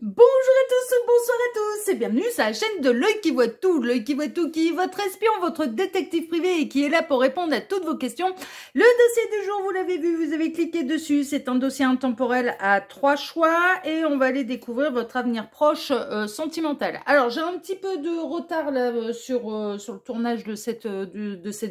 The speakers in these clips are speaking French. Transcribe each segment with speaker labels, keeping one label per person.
Speaker 1: Bonjour à tous, bonsoir à tous et bienvenue sur la chaîne de l'œil qui voit tout. L'œil qui voit tout, qui est votre espion, votre détective privé et qui est là pour répondre à toutes vos questions. Le dossier du jour, vous l'avez vu, vous avez cliqué dessus. C'est un dossier intemporel à 3 choix et on va aller découvrir votre avenir proche sentimental. Alors, j'ai un petit peu de retard là sur le tournage de cette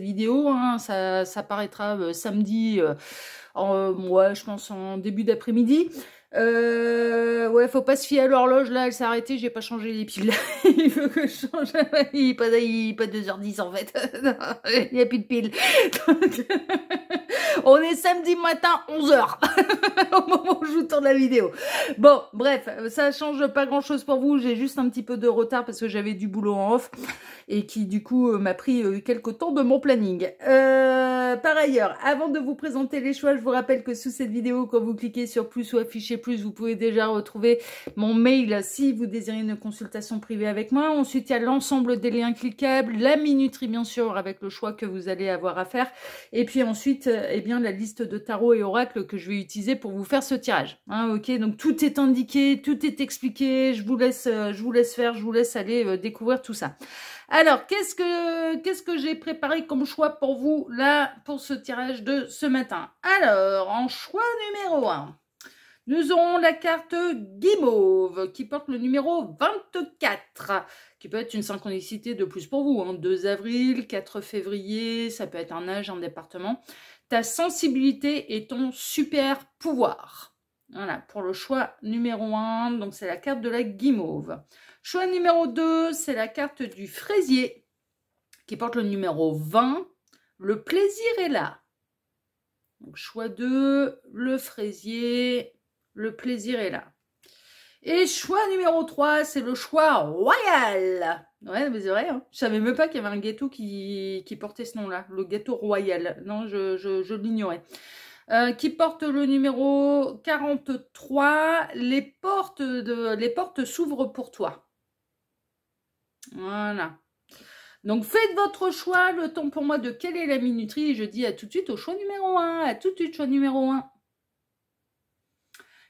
Speaker 1: vidéo. Hein. Ça paraîtra samedi, ouais, je pense en début d'après-midi. Ouais, faut pas se fier à l'horloge, là, elle s'est arrêtée, j'ai pas changé les piles. Il faut que je change, il est pas 2h10 en fait. Il n'y a plus de piles. Donc, on est samedi matin, 11h, au moment où je vous tourne la vidéo. Bon, bref, ça change pas grand chose pour vous, j'ai juste un petit peu de retard parce que j'avais du boulot en off et qui du coup m'a pris quelques temps de mon planning. Par ailleurs, avant de vous présenter les choix, je vous rappelle que sous cette vidéo, quand vous cliquez sur plus ou afficher plus, vous pouvez déjà retrouver mon mail si vous désirez une consultation privée avec moi. Ensuite, il y a l'ensemble des liens cliquables, la minuterie bien sûr avec le choix que vous allez avoir à faire. Et puis ensuite, eh bien la liste de tarot et oracles que je vais utiliser pour vous faire ce tirage. Hein, ok, donc tout est indiqué, tout est expliqué. Je vous laisse faire, je vous laisse aller découvrir tout ça. Alors, qu'est-ce que j'ai préparé comme choix pour vous, là, pour ce tirage de ce matin? Alors, en choix numéro 1, nous aurons la carte Guimauve, qui porte le numéro 24, qui peut être une synchronicité de plus pour vous, hein, 2 avril, 4 février, ça peut être un âge, un département. Ta sensibilité est ton super pouvoir. Voilà, pour le choix numéro 1, donc c'est la carte de la Guimauve. Choix numéro 2, c'est la carte du fraisier, qui porte le numéro 20. Le plaisir est là. Donc, choix 2, le fraisier, le plaisir est là. Et choix numéro 3, c'est le choix royal. Ouais, mais c'est vrai, hein. Je savais même pas qu'il y avait un gâteau qui portait ce nom-là, le gâteau royal. Non, je l'ignorais. Qui porte le numéro 43. Les portes s'ouvrent pour toi. Voilà. Donc, faites votre choix. Le temps pour moi de quelle est la minuterie. Et je dis à tout de suite au choix numéro 1. À tout de suite, choix numéro 1.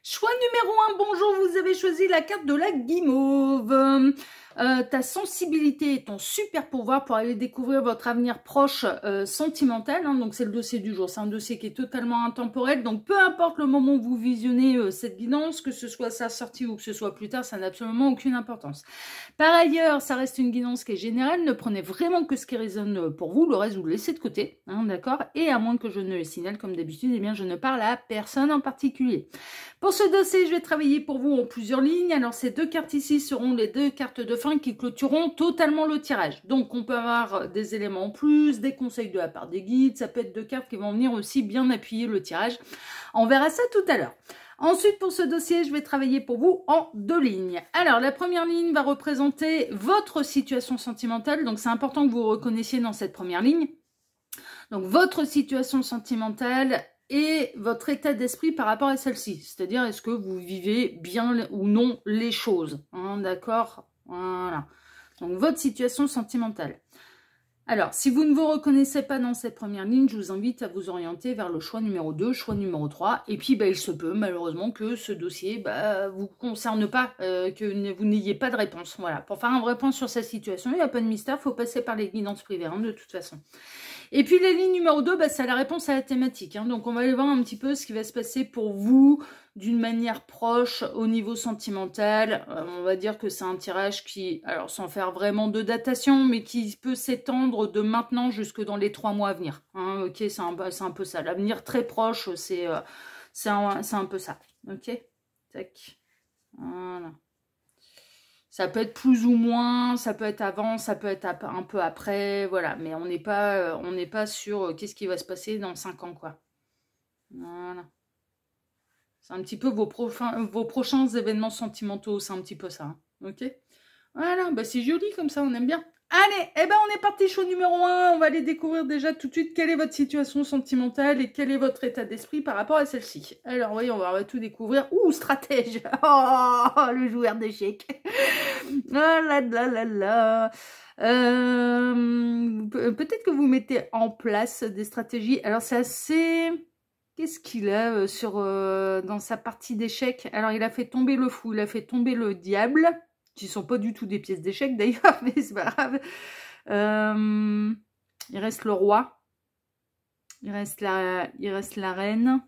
Speaker 1: Choix numéro 1, bonjour, vous avez choisi la carte de la Guimauve. Ta sensibilité est ton super pouvoir pour aller découvrir votre avenir proche sentimental. Hein, donc c'est le dossier du jour, c'est un dossier qui est totalement intemporel. Donc peu importe le moment où vous visionnez cette guidance, que ce soit sa sortie ou que ce soit plus tard, ça n'a absolument aucune importance. Par ailleurs, ça reste une guidance qui est générale. Ne prenez vraiment que ce qui résonne pour vous. Le reste, vous le laissez de côté. Hein, d'accord. Et à moins que je ne le signale comme d'habitude, eh bien je ne parle à personne en particulier. Pour ce dossier, je vais travailler pour vous en plusieurs lignes. Alors, ces 2 cartes ici seront les 2 cartes de fin qui clôtureront totalement le tirage. Donc, on peut avoir des éléments en plus, des conseils de la part des guides. Ça peut être 2 cartes qui vont venir aussi bien appuyer le tirage. On verra ça tout à l'heure. Ensuite, pour ce dossier, je vais travailler pour vous en 2 lignes. Alors, la première ligne va représenter votre situation sentimentale. Donc, c'est important que vous vous reconnaissiez dans cette première ligne. Donc, votre situation sentimentale et votre état d'esprit par rapport à celle-ci. C'est-à-dire, est-ce que vous vivez bien ou non les choses, hein, d'accord? Voilà. Donc, votre situation sentimentale. Alors, si vous ne vous reconnaissez pas dans cette première ligne, je vous invite à vous orienter vers le choix numéro 2, choix numéro 3. Et puis, il se peut, malheureusement, que ce dossier vous concerne pas, que vous n'ayez pas de réponse. Voilà. Pour faire un vrai point sur cette situation, il n'y a pas de mystère, il faut passer par les guidances privées, hein, de toute façon. Et puis, la ligne numéro 2, c'est la réponse à la thématique. Hein. Donc, on va aller voir un petit peu ce qui va se passer pour vous d'une manière proche au niveau sentimental. On va dire que c'est un tirage qui, alors sans faire vraiment de datation, mais qui peut s'étendre de maintenant jusque dans les 3 mois à venir. Hein, ok, c'est un peu ça. L'avenir très proche, c'est un peu ça. Ok, tac. Voilà. Ça peut être plus ou moins, ça peut être avant, ça peut être un peu après, voilà. Mais on n'est pas sur qu'est-ce qui va se passer dans 5 ans, quoi. Voilà. C'est un petit peu vos prochains événements sentimentaux, c'est un petit peu ça. Hein. Ok. Voilà, c'est joli comme ça, on aime bien. Allez, on est parti, choix numéro 1. On va aller découvrir déjà tout de suite quelle est votre situation sentimentale et quel est votre état d'esprit par rapport à celle-ci. Alors, oui, on va tout découvrir. Ouh, stratège. Oh, le joueur d'échecs. Oh là là là là. Peut-être que vous mettez en place des stratégies. Alors, c'est assez Qu'est-ce qu'il a dans sa partie d'échecs? Alors, il a fait tomber le fou, il a fait tomber le diable, qui sont pas du tout des pièces d'échecs d'ailleurs, mais c'est pas grave. Il reste le roi. Il reste la reine.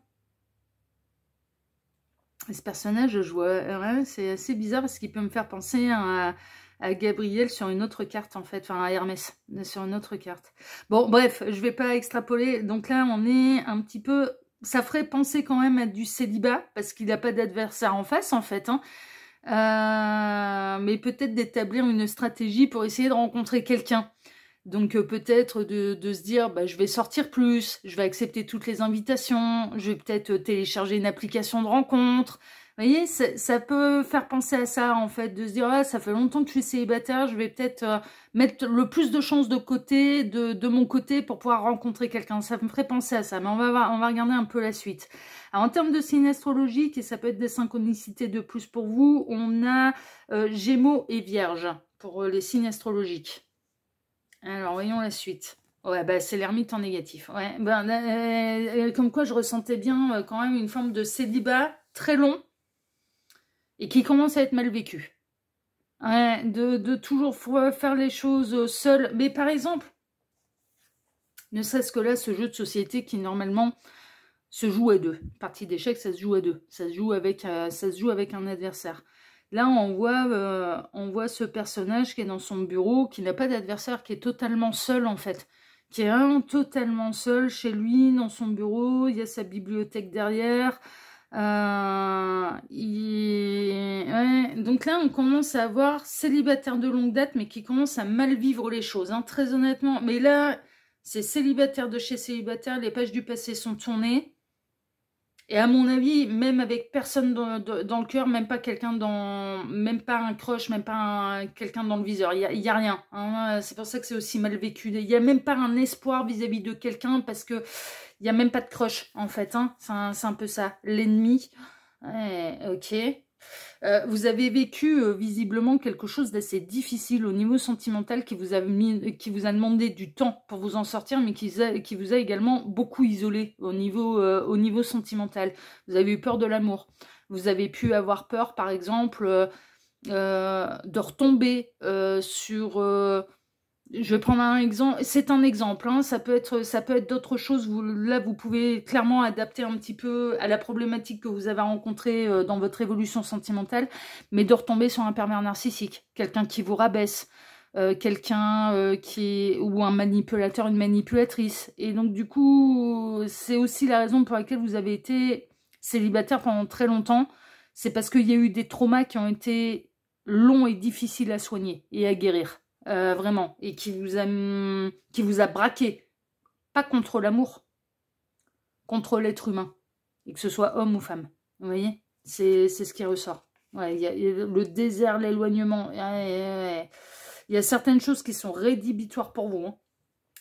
Speaker 1: Et ce personnage, je vois, ouais, c'est assez bizarre parce qu'il peut me faire penser à Gabriel sur une autre carte en fait, enfin à Hermès sur une autre carte. Bon, bref, je vais pas extrapoler. Donc là, on est un petit peu, ça ferait penser quand même à du célibat parce qu'il n'a pas d'adversaire en face en fait. Hein. Mais peut-être d'établir une stratégie pour essayer de rencontrer quelqu'un. Donc peut-être de se dire, bah, je vais sortir plus, je vais accepter toutes les invitations, je vais peut-être télécharger une application de rencontre. Vous voyez, ça peut faire penser à ça, en fait, de se dire, ah, ça fait longtemps que je suis célibataire, je vais peut-être mettre le plus de chances de côté, de mon côté, pour pouvoir rencontrer quelqu'un. Ça me ferait penser à ça, mais on va regarder un peu la suite. Alors, en termes de signes astrologiques, et ça peut être des synchronicités de plus pour vous, on a Gémeaux et Vierge pour les signes astrologiques. Alors, voyons la suite. Ouais, bah, c'est l'ermite en négatif. Ouais, ben, comme quoi je ressentais bien quand même une forme de célibat très long et qui commence à être mal vécu. Ouais, de toujours faire les choses seul. Mais par exemple, ne serait-ce que là, ce jeu de société qui normalement se joue à deux. Partie d'échecs, ça se joue à deux. Ça se joue avec un adversaire. Là, on voit ce personnage qui est dans son bureau, qui n'a pas d'adversaire, qui est totalement seul en fait. Qui est vraiment totalement seul chez lui, dans son bureau. Il y a sa bibliothèque derrière. Ouais. Donc là, on commence à avoir célibataire de longue date, mais qui commence à mal vivre les choses, hein, très honnêtement. Mais là, c'est célibataire de chez célibataire. Les pages du passé sont tournées. Et à mon avis, même avec personne dans le cœur, même pas même pas un crush, même pas quelqu'un dans le viseur, il y a rien. Hein. C'est pour ça que c'est aussi mal vécu. Il y a même pas un espoir vis-à-vis de quelqu'un parce que il y a même pas de crush en fait. Hein. C'est un peu ça, l'ennemi. Ouais, ok. Vous avez vécu visiblement quelque chose d'assez difficile au niveau sentimental qui vous a demandé du temps pour vous en sortir, mais qui vous a également beaucoup isolé au niveau sentimental. Vous avez eu peur de l'amour. Vous avez pu avoir peur, par exemple, de retomber sur... je vais prendre un exemple, c'est un exemple, hein, ça peut être d'autres choses. Là, vous pouvez clairement adapter un petit peu à la problématique que vous avez rencontrée dans votre évolution sentimentale, mais de retomber sur un pervers narcissique, quelqu'un qui vous rabaisse, quelqu'un ou un manipulateur, une manipulatrice. Et donc, du coup, c'est aussi la raison pour laquelle vous avez été célibataire pendant très longtemps. C'est parce qu'il y a eu des traumas qui ont été longs et difficiles à soigner et à guérir. Vraiment, et qui vous a braqué, pas contre l'amour, contre l'être humain, et que ce soit homme ou femme. Vous voyez, c'est ce qui ressort. Ouais, y a le désert, l'éloignement. Il y a certaines choses qui sont rédhibitoires pour vous. Hein.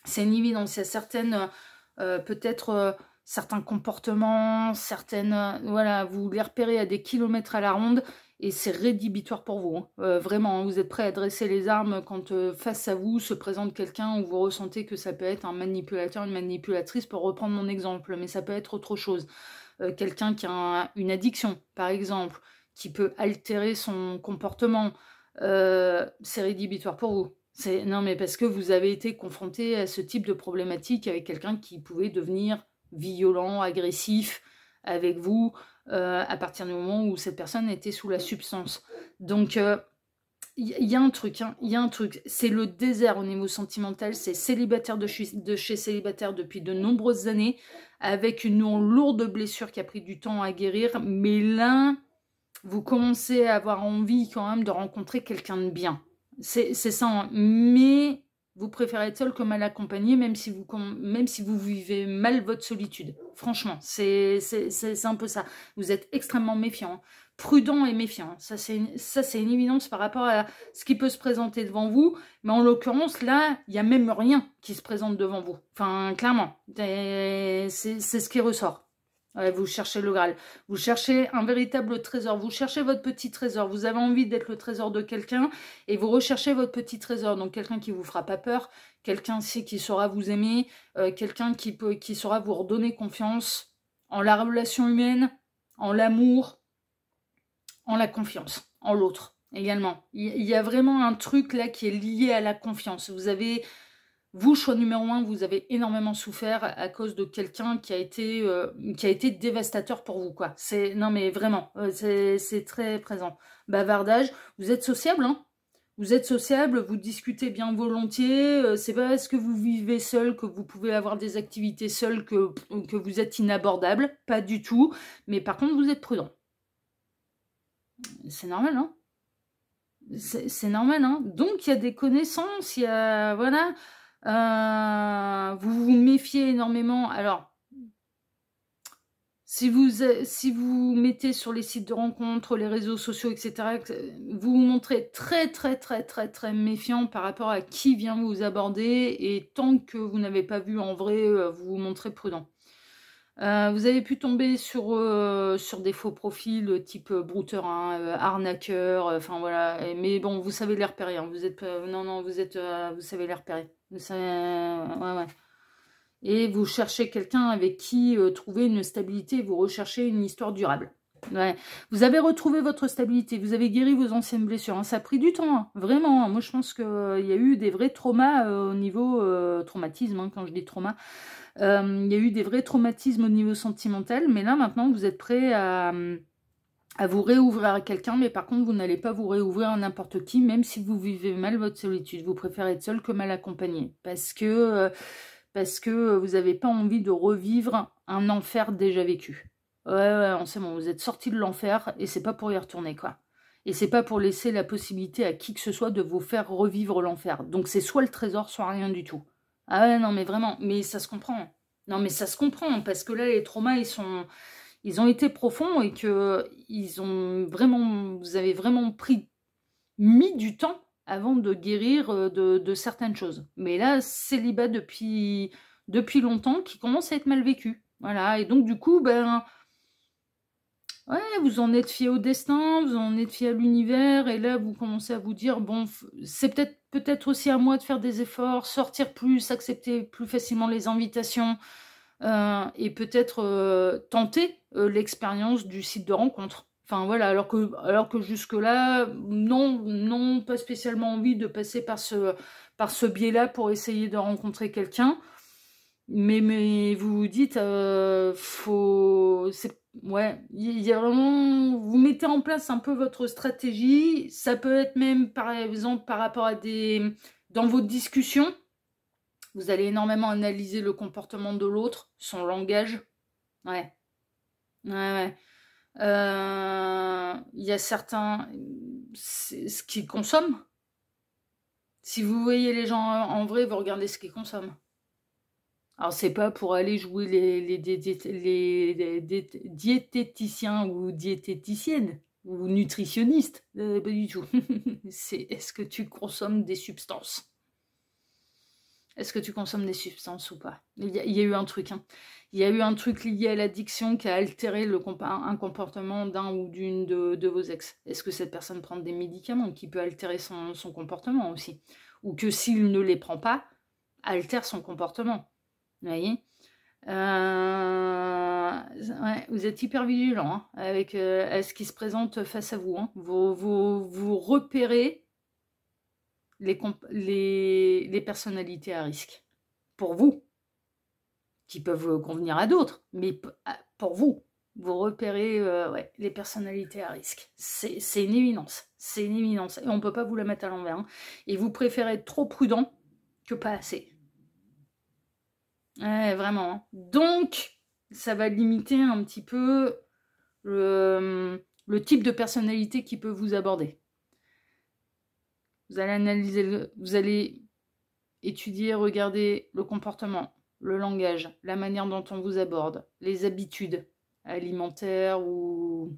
Speaker 1: C'est une évidence. Il y a certaines, peut-être certains comportements, certaines, voilà, vous les repérez à des kilomètres à la ronde. Et c'est rédhibitoire pour vous. Hein. Vraiment, hein, vous êtes prêt à dresser les armes quand face à vous se présente quelqu'un où vous ressentez que ça peut être un manipulateur, une manipulatrice, pour reprendre mon exemple, mais ça peut être autre chose. Quelqu'un qui a une addiction, par exemple, qui peut altérer son comportement, c'est rédhibitoire pour vous. Non, mais parce que vous avez été confronté à ce type de problématique avec quelqu'un qui pouvait devenir violent, agressif avec vous, à partir du moment où cette personne était sous la substance. Donc, il y a un truc, hein, il y a un truc. C'est le désert au niveau sentimental, c'est célibataire de chez célibataire depuis de nombreuses années, avec une lourde blessure qui a pris du temps à guérir, mais là, vous commencez à avoir envie quand même de rencontrer quelqu'un de bien. C'est ça, hein. Mais vous préférez être seul que mal accompagné, même si vous vivez mal votre solitude. Franchement, c'est un peu ça. Vous êtes extrêmement méfiant, hein. Prudent et méfiant. Ça, c'est une évidence par rapport à ce qui peut se présenter devant vous. Mais en l'occurrence, là, il n'y a même rien qui se présente devant vous. Enfin, clairement, c'est ce qui ressort. Ouais, vous cherchez le Graal, vous cherchez un véritable trésor, vous cherchez votre petit trésor, vous avez envie d'être le trésor de quelqu'un et vous recherchez votre petit trésor, donc quelqu'un qui vous fera pas peur, quelqu'un qui saura vous aimer, quelqu'un qui saura vous redonner confiance. en la relation humaine, en l'amour, en la confiance, en l'autre également. Il y a vraiment un truc là qui est lié à la confiance. Vous avez, vous, choix numéro 1, vous avez énormément souffert à cause de quelqu'un qui a été dévastateur pour vous, quoi. Non mais vraiment, c'est très présent. Bavardage, vous êtes sociable, hein. Vous êtes sociable, vous discutez bien volontiers, c'est pas parce que vous vivez seul que vous pouvez avoir des activités seules que vous êtes inabordable, pas du tout, mais par contre vous êtes prudent. C'est normal, hein. C'est normal, hein. Donc il y a des connaissances, il y a, voilà, vous vous méfiez énormément. Alors, si vous mettez sur les sites de rencontres, les réseaux sociaux, etc., vous vous montrez très, très, très, très, très méfiant par rapport à qui vient vous aborder, et tant que vous n'avez pas vu en vrai, vous vous montrez prudent. Vous avez pu tomber sur des faux profils type brouteur, hein, arnaqueur, enfin voilà. Mais bon, vous savez les repérer. Hein, vous êtes, non, vous savez les repérer. Vous savez, ouais, ouais. Et vous cherchez quelqu'un avec qui trouver une stabilité. Vous recherchez une histoire durable. Ouais. Vous avez retrouvé votre stabilité. Vous avez guéri vos anciennes blessures. Hein. Ça a pris du temps, hein, vraiment. Hein. Moi, je pense qu'il y a eu des vrais traumas au niveau traumatisme. Hein, quand je dis trauma. Il y a eu des vrais traumatismes au niveau sentimental, mais là maintenant vous êtes prêt à vous réouvrir à quelqu'un, mais par contre vous n'allez pas vous réouvrir à n'importe qui, même si vous vivez mal votre solitude. Vous préférez être seul que mal accompagné, parce que vous n'avez pas envie de revivre un enfer déjà vécu. Ouais, c'est bon, vous êtes sorti de l'enfer et c'est pas pour y retourner, quoi. Et c'est pas pour laisser la possibilité à qui que ce soit de vous faire revivre l'enfer. Donc c'est soit le trésor, soit rien du tout. Ah ouais, non, mais vraiment, mais ça se comprend. Non, mais ça se comprend, parce que là, les traumas, ils ont été profonds et que vous avez vraiment mis du temps avant de guérir de certaines choses. Mais là, célibat depuis longtemps qui commence à être mal vécu. Voilà, et donc du coup, ben, ouais, vous en êtes fié au destin, vous en êtes fié à l'univers, et là, vous commencez à vous dire, bon, c'est peut-être aussi à moi de faire des efforts, sortir plus, accepter plus facilement les invitations, et peut-être tenter l'expérience du site de rencontre. Enfin, voilà, alors que jusque-là, non, pas spécialement envie de passer par ce biais-là pour essayer de rencontrer quelqu'un. Mais vous vous dites, ouais, il y a vraiment, vous mettez en place un peu votre stratégie. Ça peut être même, par exemple, par rapport à dans vos discussions, vous allez énormément analyser le comportement de l'autre, son langage. Ouais, ouais. Il y a certains, ce qu'ils consomment. Si vous voyez les gens en vrai, vous regardez ce qu'ils consomment. Alors, c'est pas pour aller jouer les diététiciens ou diététiciennes ou nutritionnistes, pas du tout. C'est, est-ce que tu consommes des substances? Est-ce que tu consommes des substances ou pas? Il y a eu un truc, hein. Il y a eu un truc lié à l'addiction qui a altéré un comportement d'un ou d'une de vos ex. Est-ce que cette personne prend des médicaments qui peut altérer son comportement aussi? Ou que s'il ne les prend pas, altère son comportement? Vous voyez, ouais, vous êtes hyper vigilant, hein, avec à ce qui se présente face à vous. Hein. Vous repérez les personnalités à risque. Pour vous, qui peuvent convenir à d'autres, mais pour vous, vous repérez ouais, les personnalités à risque. C'est une évidence. C'est une évidence. Et on ne peut pas vous la mettre à l'envers. Hein. Et vous préférez être trop prudent que pas assez. Ouais, vraiment. Hein. Donc, ça va limiter un petit peu le type de personnalité qui peut vous aborder. Vous allez analyser, vous allez étudier, regarder le comportement, le langage, la manière dont on vous aborde, les habitudes alimentaires ou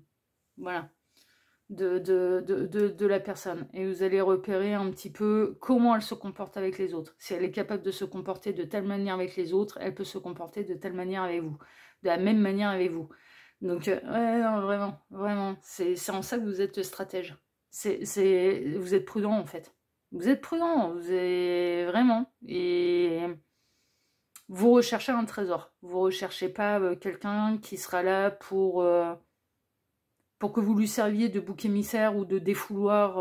Speaker 1: voilà de la personne. Et vous allez repérer un petit peu comment elle se comporte avec les autres. Si elle est capable de se comporter de telle manière avec les autres, elle peut se comporter de telle manière avec vous. De la même manière avec vous. Donc, ouais, non, vraiment. C'est en ça que vous êtes stratège. Vous êtes prudent, en fait. Vous êtes prudent, vous êtes vraiment. Et Vous recherchez un trésor. Vous recherchez pas quelqu'un qui sera là pour que vous lui serviez de bouc émissaire ou de défouloir.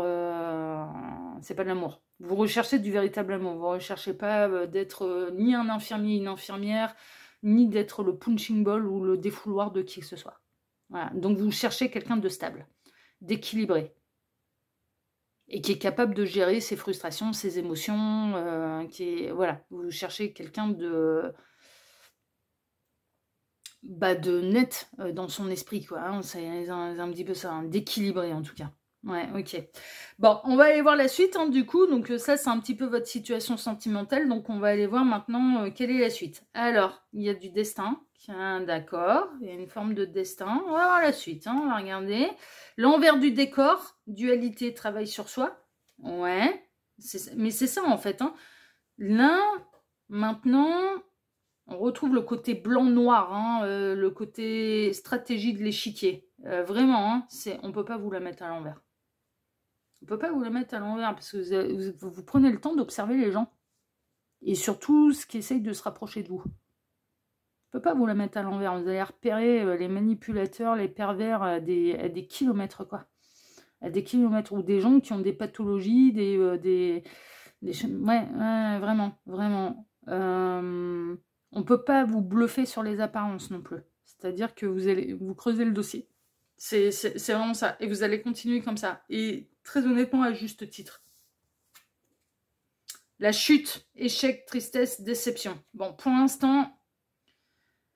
Speaker 1: C'est pas de l'amour. Vous recherchez du véritable amour. Vous recherchez pas d'être ni un infirmier, une infirmière, ni d'être le punching ball ou le défouloir de qui que ce soit. Voilà. Donc vous cherchez quelqu'un de stable, d'équilibré, et qui est capable de gérer ses frustrations, ses émotions, voilà, vous cherchez quelqu'un de net dans son esprit, quoi. Hein. C'est un petit peu ça, d'équilibré en tout cas. Ouais, ok. Bon, on va aller voir la suite, hein, du coup. Donc ça, c'est un petit peu votre situation sentimentale. Donc on va aller voir maintenant quelle est la suite. Alors, il y a du destin. Tiens, d'accord. Il y a une forme de destin. On va voir la suite, hein, on va regarder. L'envers du décor, dualité, travail sur soi. Ouais, mais c'est ça en fait. Hein. Là, maintenant, on retrouve le côté blanc-noir, hein, le côté stratégie de l'échiquier. Vraiment, hein, on ne peut pas vous la mettre à l'envers. On ne peut pas vous la mettre à l'envers parce que vous prenez le temps d'observer les gens. Et surtout, ce qui essaye de se rapprocher de vous. On ne peut pas vous la mettre à l'envers. Vous allez repérer les manipulateurs, les pervers à des kilomètres, quoi. À des kilomètres. Ou des gens qui ont des pathologies, ouais, vraiment, vraiment. On ne peut pas vous bluffer sur les apparences non plus. C'est-à-dire que vous creusez le dossier. C'est vraiment ça. Et vous allez continuer comme ça. Et très honnêtement, à juste titre. La chute, échec, tristesse, déception. Bon, pour l'instant,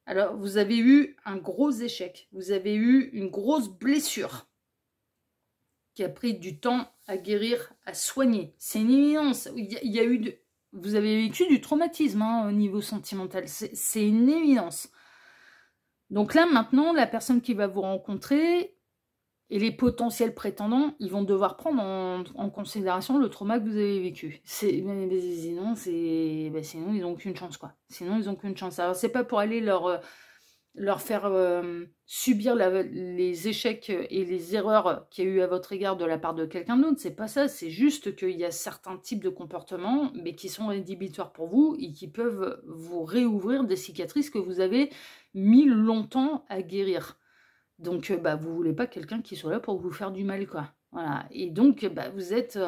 Speaker 1: alors vous avez eu un gros échec. Vous avez eu une grosse blessure qui a pris du temps à guérir, à soigner. C'est une évidence. Il y a eu vous avez vécu du traumatisme hein, au niveau sentimental. C'est une évidence. Donc là, maintenant, la personne qui va vous rencontrer et les potentiels prétendants, ils vont devoir prendre en considération le trauma que vous avez vécu. Sinon, sinon, ils n'ont aucune chance, quoi. Sinon, ils n'ont aucune chance. Alors, c'est pas pour aller leur faire subir les échecs et les erreurs qu'il y a eu à votre égard de la part de quelqu'un d'autre. C'est pas ça, c'est juste qu'il y a certains types de comportements, mais qui sont rédhibitoires pour vous et qui peuvent vous réouvrir des cicatrices que vous avez mis longtemps à guérir. Donc, vous voulez pas quelqu'un qui soit là pour vous faire du mal, quoi. Voilà. Et donc, vous êtes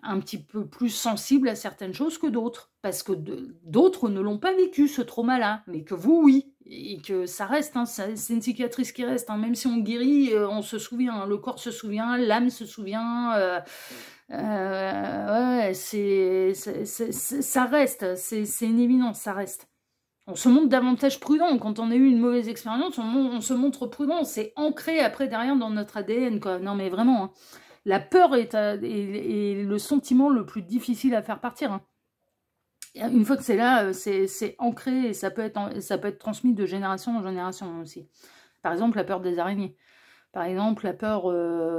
Speaker 1: un petit peu plus sensible à certaines choses que d'autres. Parce que d'autres ne l'ont pas vécu, ce trauma-là. Mais que vous, oui. Et que ça reste, hein, c'est une cicatrice qui reste. Hein. Même si on guérit, on se souvient. Hein. Le corps se souvient, l'âme se souvient. Ouais, ça reste. C'est une évidence, ça reste. On se montre davantage prudent. Quand on a eu une mauvaise expérience, on se montre prudent. C'est ancré après derrière dans notre ADN, quoi. Non, mais vraiment. Hein. La peur est le sentiment le plus difficile à faire partir. Hein. Une fois que c'est là, c'est ancré et ça peut être transmis de génération en génération aussi. Par exemple, la peur des araignées. Par exemple, la peur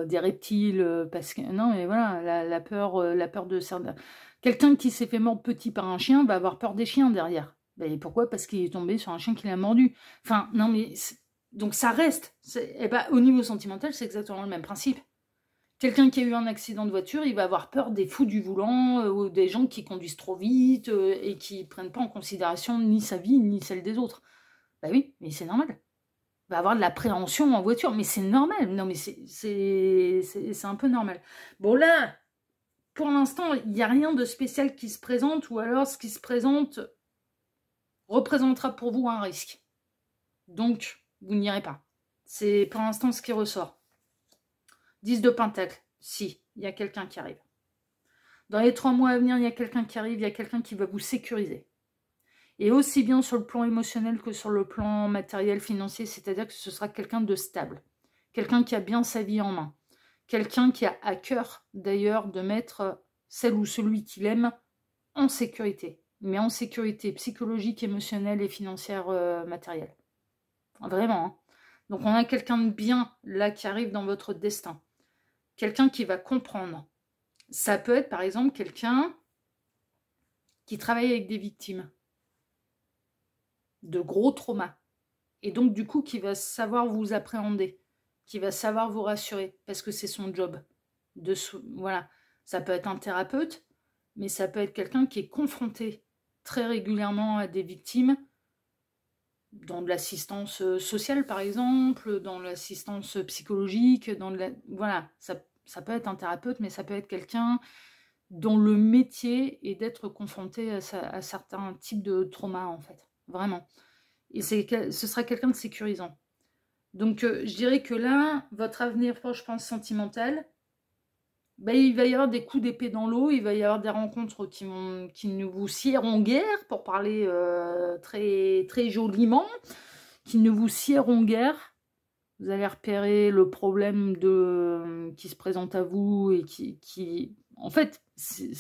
Speaker 1: des reptiles. Parce que non, mais voilà, la peur de certains. Quelqu'un qui s'est fait mordre petit par un chien va avoir peur des chiens derrière. Et pourquoi? Parce qu'il est tombé sur un chien qui l'a mordu. Enfin, non, mais... Donc ça reste. Au niveau sentimental, c'est exactement le même principe. Quelqu'un qui a eu un accident de voiture, il va avoir peur des fous du volant, ou des gens qui conduisent trop vite, et qui ne prennent pas en considération ni sa vie, ni celle des autres. Bah oui, mais c'est normal. Il va avoir de l'appréhension en voiture, mais c'est normal. Non, mais c'est un peu normal. Bon, là, pour l'instant, il n'y a rien de spécial qui se présente, ou alors ce qui se présente représentera pour vous un risque. Donc, vous n'irez pas. C'est pour l'instant ce qui ressort. 10 de Pentacle. Si, il y a quelqu'un qui arrive. Dans les 3 mois à venir, il y a quelqu'un qui arrive, il y a quelqu'un qui va vous sécuriser. Et aussi bien sur le plan émotionnel que sur le plan matériel, financier, c'est-à-dire que ce sera quelqu'un de stable. Quelqu'un qui a bien sa vie en main. Quelqu'un qui a à cœur, d'ailleurs, de mettre celle ou celui qu'il aime en sécurité. Mais en sécurité psychologique, émotionnelle et financière matérielle. Vraiment. Hein. Donc on a quelqu'un de bien là qui arrive dans votre destin. Quelqu'un qui va comprendre. Ça peut être par exemple quelqu'un qui travaille avec des victimes de gros traumas. Et donc du coup qui va savoir vous appréhender, qui va savoir vous rassurer, parce que c'est son job. Voilà. Ça peut être un thérapeute, mais ça peut être quelqu'un qui est confronté très régulièrement à des victimes, dans de l'assistance sociale par exemple, dans l'assistance psychologique, voilà, ça peut être un thérapeute, mais ça peut être quelqu'un dont le métier est d'être confronté à certains types de traumas, en fait, vraiment. Et ce sera quelqu'un de sécurisant. Donc, je dirais que là, votre avenir proche, je pense, sentimental, ben, il va y avoir des coups d'épée dans l'eau, il va y avoir des rencontres qui ne vous siéront guère, pour parler très, très joliment, qui ne vous siéront guère. Vous allez repérer le problème qui se présente à vous et qui en fait, ce ne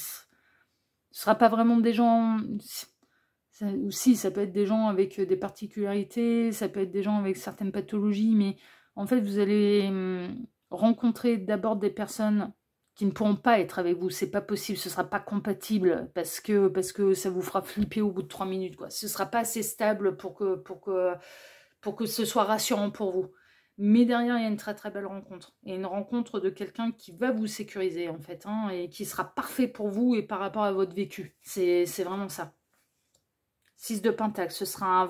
Speaker 1: sera pas vraiment des gens... Si, ça peut être des gens avec des particularités, ça peut être des gens avec certaines pathologies, mais en fait, vous allez rencontrer d'abord des personnes qui ne pourront pas être avec vous. C'est pas possible, ce sera pas compatible parce que ça vous fera flipper au bout de 3 minutes, quoi. Ce sera pas assez stable pour que ce soit rassurant pour vous. Mais derrière, il y a une très très belle rencontre. Et une rencontre de quelqu'un qui va vous sécuriser, en fait, hein, et qui sera parfait pour vous et par rapport à votre vécu. C'est vraiment ça. 6 de Pentacle, ce sera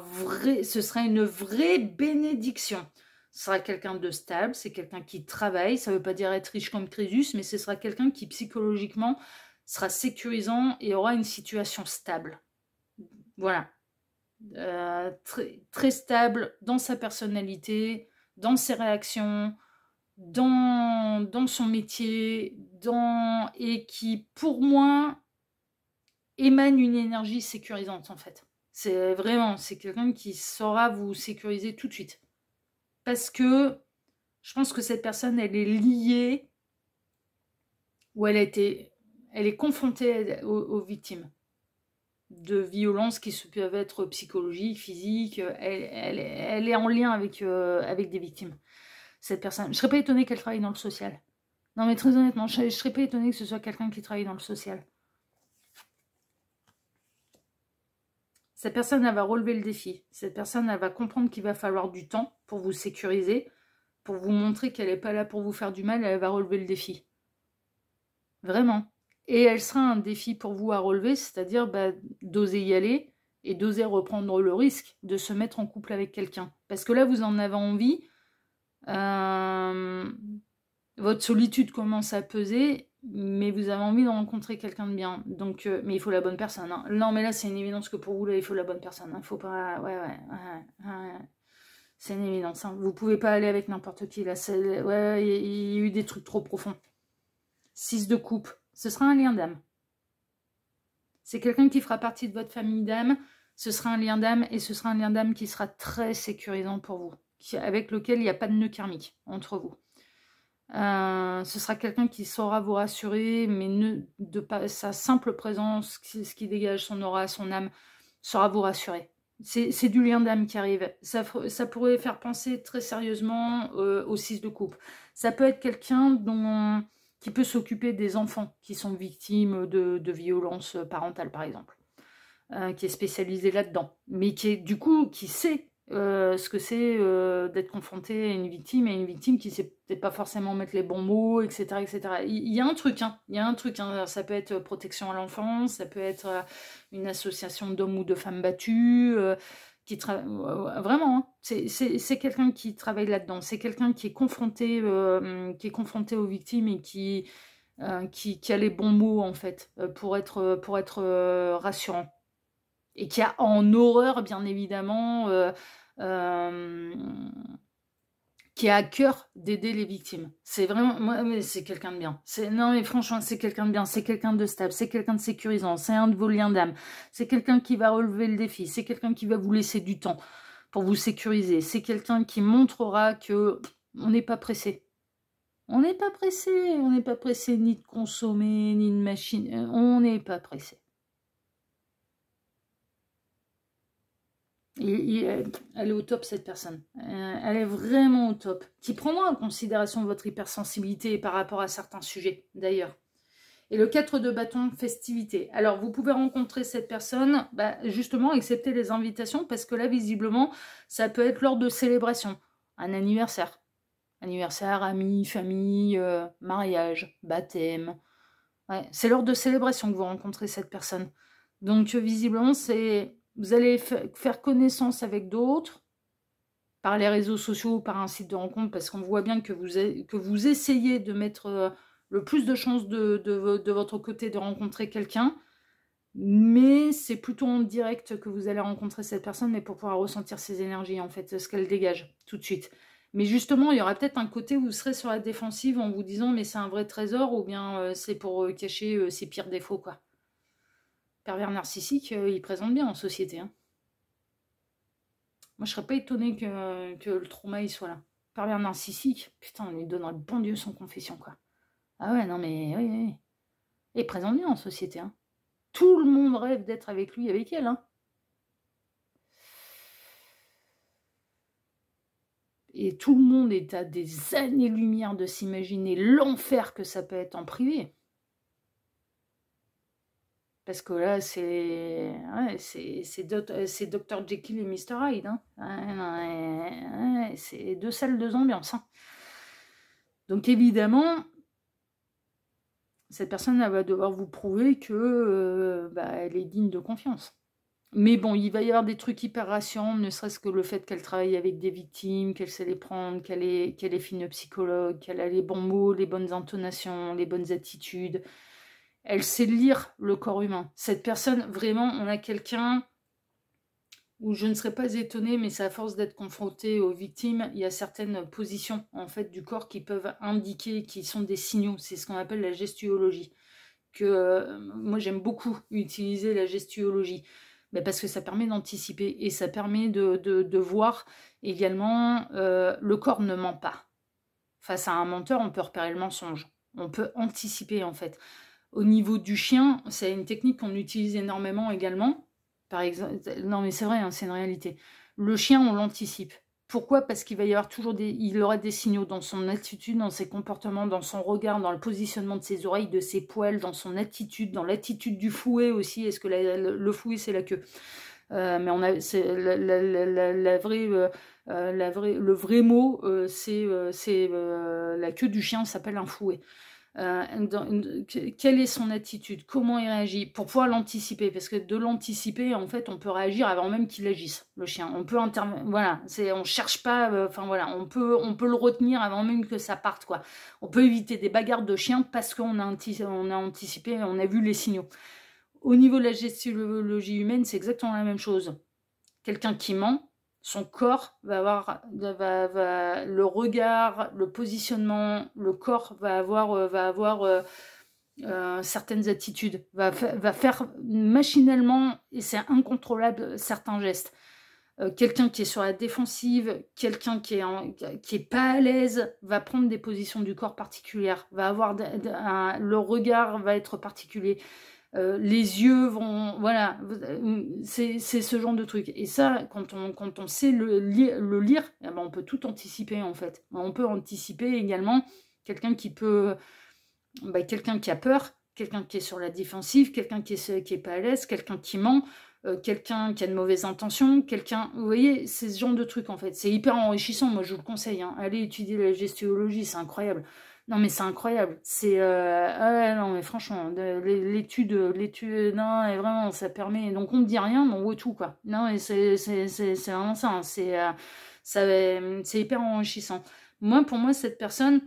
Speaker 1: une vraie bénédiction. Ce sera quelqu'un de stable, c'est quelqu'un qui travaille. Ça ne veut pas dire être riche comme Crésus, mais ce sera quelqu'un qui psychologiquement sera sécurisant et aura une situation stable. Voilà. Très, très stable dans sa personnalité, dans ses réactions, dans son métier, et qui, pour moi, émane une énergie sécurisante, en fait. C'est quelqu'un qui saura vous sécuriser tout de suite. Parce que je pense que cette personne, elle est liée, ou elle est confrontée aux victimes de violences qui peuvent être psychologiques, physiques. Elle est en lien avec des victimes, cette personne. Je ne serais pas étonnée qu'elle travaille dans le social. Non, mais très honnêtement, je ne serais pas étonnée que ce soit quelqu'un qui travaille dans le social. Cette personne, elle va relever le défi. Cette personne, elle va comprendre qu'il va falloir du temps pour vous sécuriser, pour vous montrer qu'elle n'est pas là pour vous faire du mal, elle va relever le défi. Vraiment. Et elle sera un défi pour vous à relever, c'est-à-dire d'oser y aller et d'oser reprendre le risque de se mettre en couple avec quelqu'un. Parce que là, vous en avez envie. Votre solitude commence à peser, mais vous avez envie de rencontrer quelqu'un de bien. Donc, mais il faut la bonne personne. Hein. Non, mais là, c'est une évidence que pour vous, là, il faut la bonne personne. Hein. Faut pas... Ouais. C'est une évidence. Hein. Vous pouvez pas aller avec n'importe qui. Là, ouais, il y a eu des trucs trop profonds. 6 de coupe. Ce sera un lien d'âme. C'est quelqu'un qui fera partie de votre famille d'âme. Ce sera un lien d'âme et ce sera un lien d'âme qui sera très sécurisant pour vous. Avec lequel il n'y a pas de nœud karmique entre vous. Ce sera quelqu'un qui saura vous rassurer, mais sa simple présence, ce qui dégage son aura, son âme, saura vous rassurer. C'est du lien d'âme qui arrive. Ça pourrait faire penser très sérieusement au 6 de coupe. Ça peut être quelqu'un qui peut s'occuper des enfants qui sont victimes de violences parentales, par exemple. Qui est spécialisé là-dedans. Mais qui sait ce que c'est d'être confronté à une victime, et une victime qui sait peut-être pas forcément mettre les bons mots, etc. etc. Il y a un truc, hein. Il y a un truc, hein. Ça peut être protection à l'enfance, ça peut être une association d'hommes ou de femmes battus, vraiment, hein. C'est quelqu'un qui travaille là-dedans. C'est quelqu'un qui est confronté aux victimes et qui a les bons mots, en fait, pour être rassurant. Et qui a en horreur, bien évidemment, qui a à cœur d'aider les victimes. C'est vraiment... mais c'est quelqu'un de bien. Non, mais franchement, c'est quelqu'un de bien. C'est quelqu'un de stable. C'est quelqu'un de sécurisant. C'est un de vos liens d'âme. C'est quelqu'un qui va relever le défi. C'est quelqu'un qui va vous laisser du temps pour vous sécuriser. C'est quelqu'un qui montrera que on n'est pas pressé. On n'est pas pressé. On n'est pas pressé ni de consommer, ni de machine. On n'est pas pressé. Elle est au top, cette personne. Elle est vraiment au top. Qui prendra en considération votre hypersensibilité par rapport à certains sujets, d'ailleurs. Et le 4 de bâton, festivité. Alors, vous pouvez rencontrer cette personne, justement, accepter les invitations, parce que là, visiblement, ça peut être lors de célébrations. Un anniversaire. Anniversaire, amis, famille, mariage, baptême. Ouais, c'est lors de célébrations que vous rencontrez cette personne. Donc, visiblement, vous allez faire connaissance avec d'autres, par les réseaux sociaux ou par un site de rencontre, parce qu'on voit bien que vous essayez de mettre le plus de chances de votre côté de rencontrer quelqu'un, mais c'est plutôt en direct que vous allez rencontrer cette personne, mais pour pouvoir ressentir ses énergies, en fait, ce qu'elle dégage tout de suite. Mais justement, il y aura peut-être un côté où vous serez sur la défensive en vous disant « mais c'est un vrai trésor » ou bien c'est pour cacher ses pires défauts, quoi. Pervers narcissique, il présente bien en société, hein. Moi, je serais pas étonnée que le trauma, il soit là. Pervers narcissique, putain, on lui donnerait le bon Dieu sans confession, quoi. Ah ouais, non mais, oui, oui. Et présente bien en société, hein. Tout le monde rêve d'être avec lui, avec elle, hein. Et tout le monde est à des années-lumière de s'imaginer l'enfer que ça peut être en privé. Parce que là, c'est Dr. Jekyll et Mr. Hyde. Hein. C'est deux salles, deux ambiances. Hein. Donc évidemment, cette personne elle va devoir vous prouver que elle est digne de confiance. Mais bon, il va y avoir des trucs hyper rassurants, ne serait-ce que le fait qu'elle travaille avec des victimes, qu'elle sait les prendre, qu'elle est fine psychologue, qu'elle a les bons mots, les bonnes intonations, les bonnes attitudes. Elle sait lire le corps humain. Cette personne, vraiment, on a quelqu'un où je ne serais pas étonnée, mais c'est à force d'être confrontée aux victimes, il y a certaines positions en fait du corps qui peuvent indiquer, qui sont des signaux. C'est ce qu'on appelle la gestuologie. Moi, j'aime beaucoup utiliser la gestuologie. Parce que ça permet d'anticiper et ça permet de voir également le corps ne ment pas. Face à un menteur, on peut repérer le mensonge. On peut anticiper en fait. Au niveau du chien, c'est une technique qu'on utilise énormément également. Par exemple, non mais c'est vrai, hein, c'est une réalité. Le chien, on l'anticipe. Pourquoi? Parce qu'il va y avoir toujours il aura des signaux dans son attitude, dans ses comportements, dans son regard, dans le positionnement de ses oreilles, de ses poils, dans son attitude, dans l'attitude du fouet aussi. Est-ce que le fouet, c'est la queue? Mais c'est le vrai mot, c'est la queue du chien s'appelle un fouet. Quelle est son attitude, comment il réagit, pour pouvoir l'anticiper, parce que de l'anticiper, en fait, on peut réagir avant même qu'il agisse, le chien. On peut voilà, on cherche pas, enfin voilà, on peut le retenir avant même que ça parte, quoi. On peut éviter des bagarres de chiens parce qu'on a anticipé, on a vu les signaux. Au niveau de la gestuologie humaine, c'est exactement la même chose. Quelqu'un qui ment, son corps va avoir le regard, le positionnement, le corps va avoir certaines attitudes, va faire machinalement, et c'est incontrôlable, certains gestes. Quelqu'un qui est sur la défensive, quelqu'un qui est pas à l'aise, va prendre des positions du corps particulières, va avoir le regard va être particulier. Les yeux vont, voilà, c'est ce genre de truc. Et ça, quand on sait le lire, eh ben on peut tout anticiper en fait. On peut anticiper également quelqu'un qui quelqu'un qui a peur, quelqu'un qui est sur la défensive, quelqu'un qui est pas à l'aise, quelqu'un qui ment, quelqu'un qui a de mauvaises intentions, vous voyez, c'est ce genre de truc en fait. C'est hyper enrichissant, moi je vous le conseille. Hein. Allez étudier la gestuologie, c'est incroyable. Non mais c'est incroyable, non mais franchement, l'étude, non, et vraiment, ça permet, donc on ne dit rien, mais on voit tout, quoi. Non, et c'est vraiment ça, hein. C'est hyper enrichissant. Pour moi, cette personne,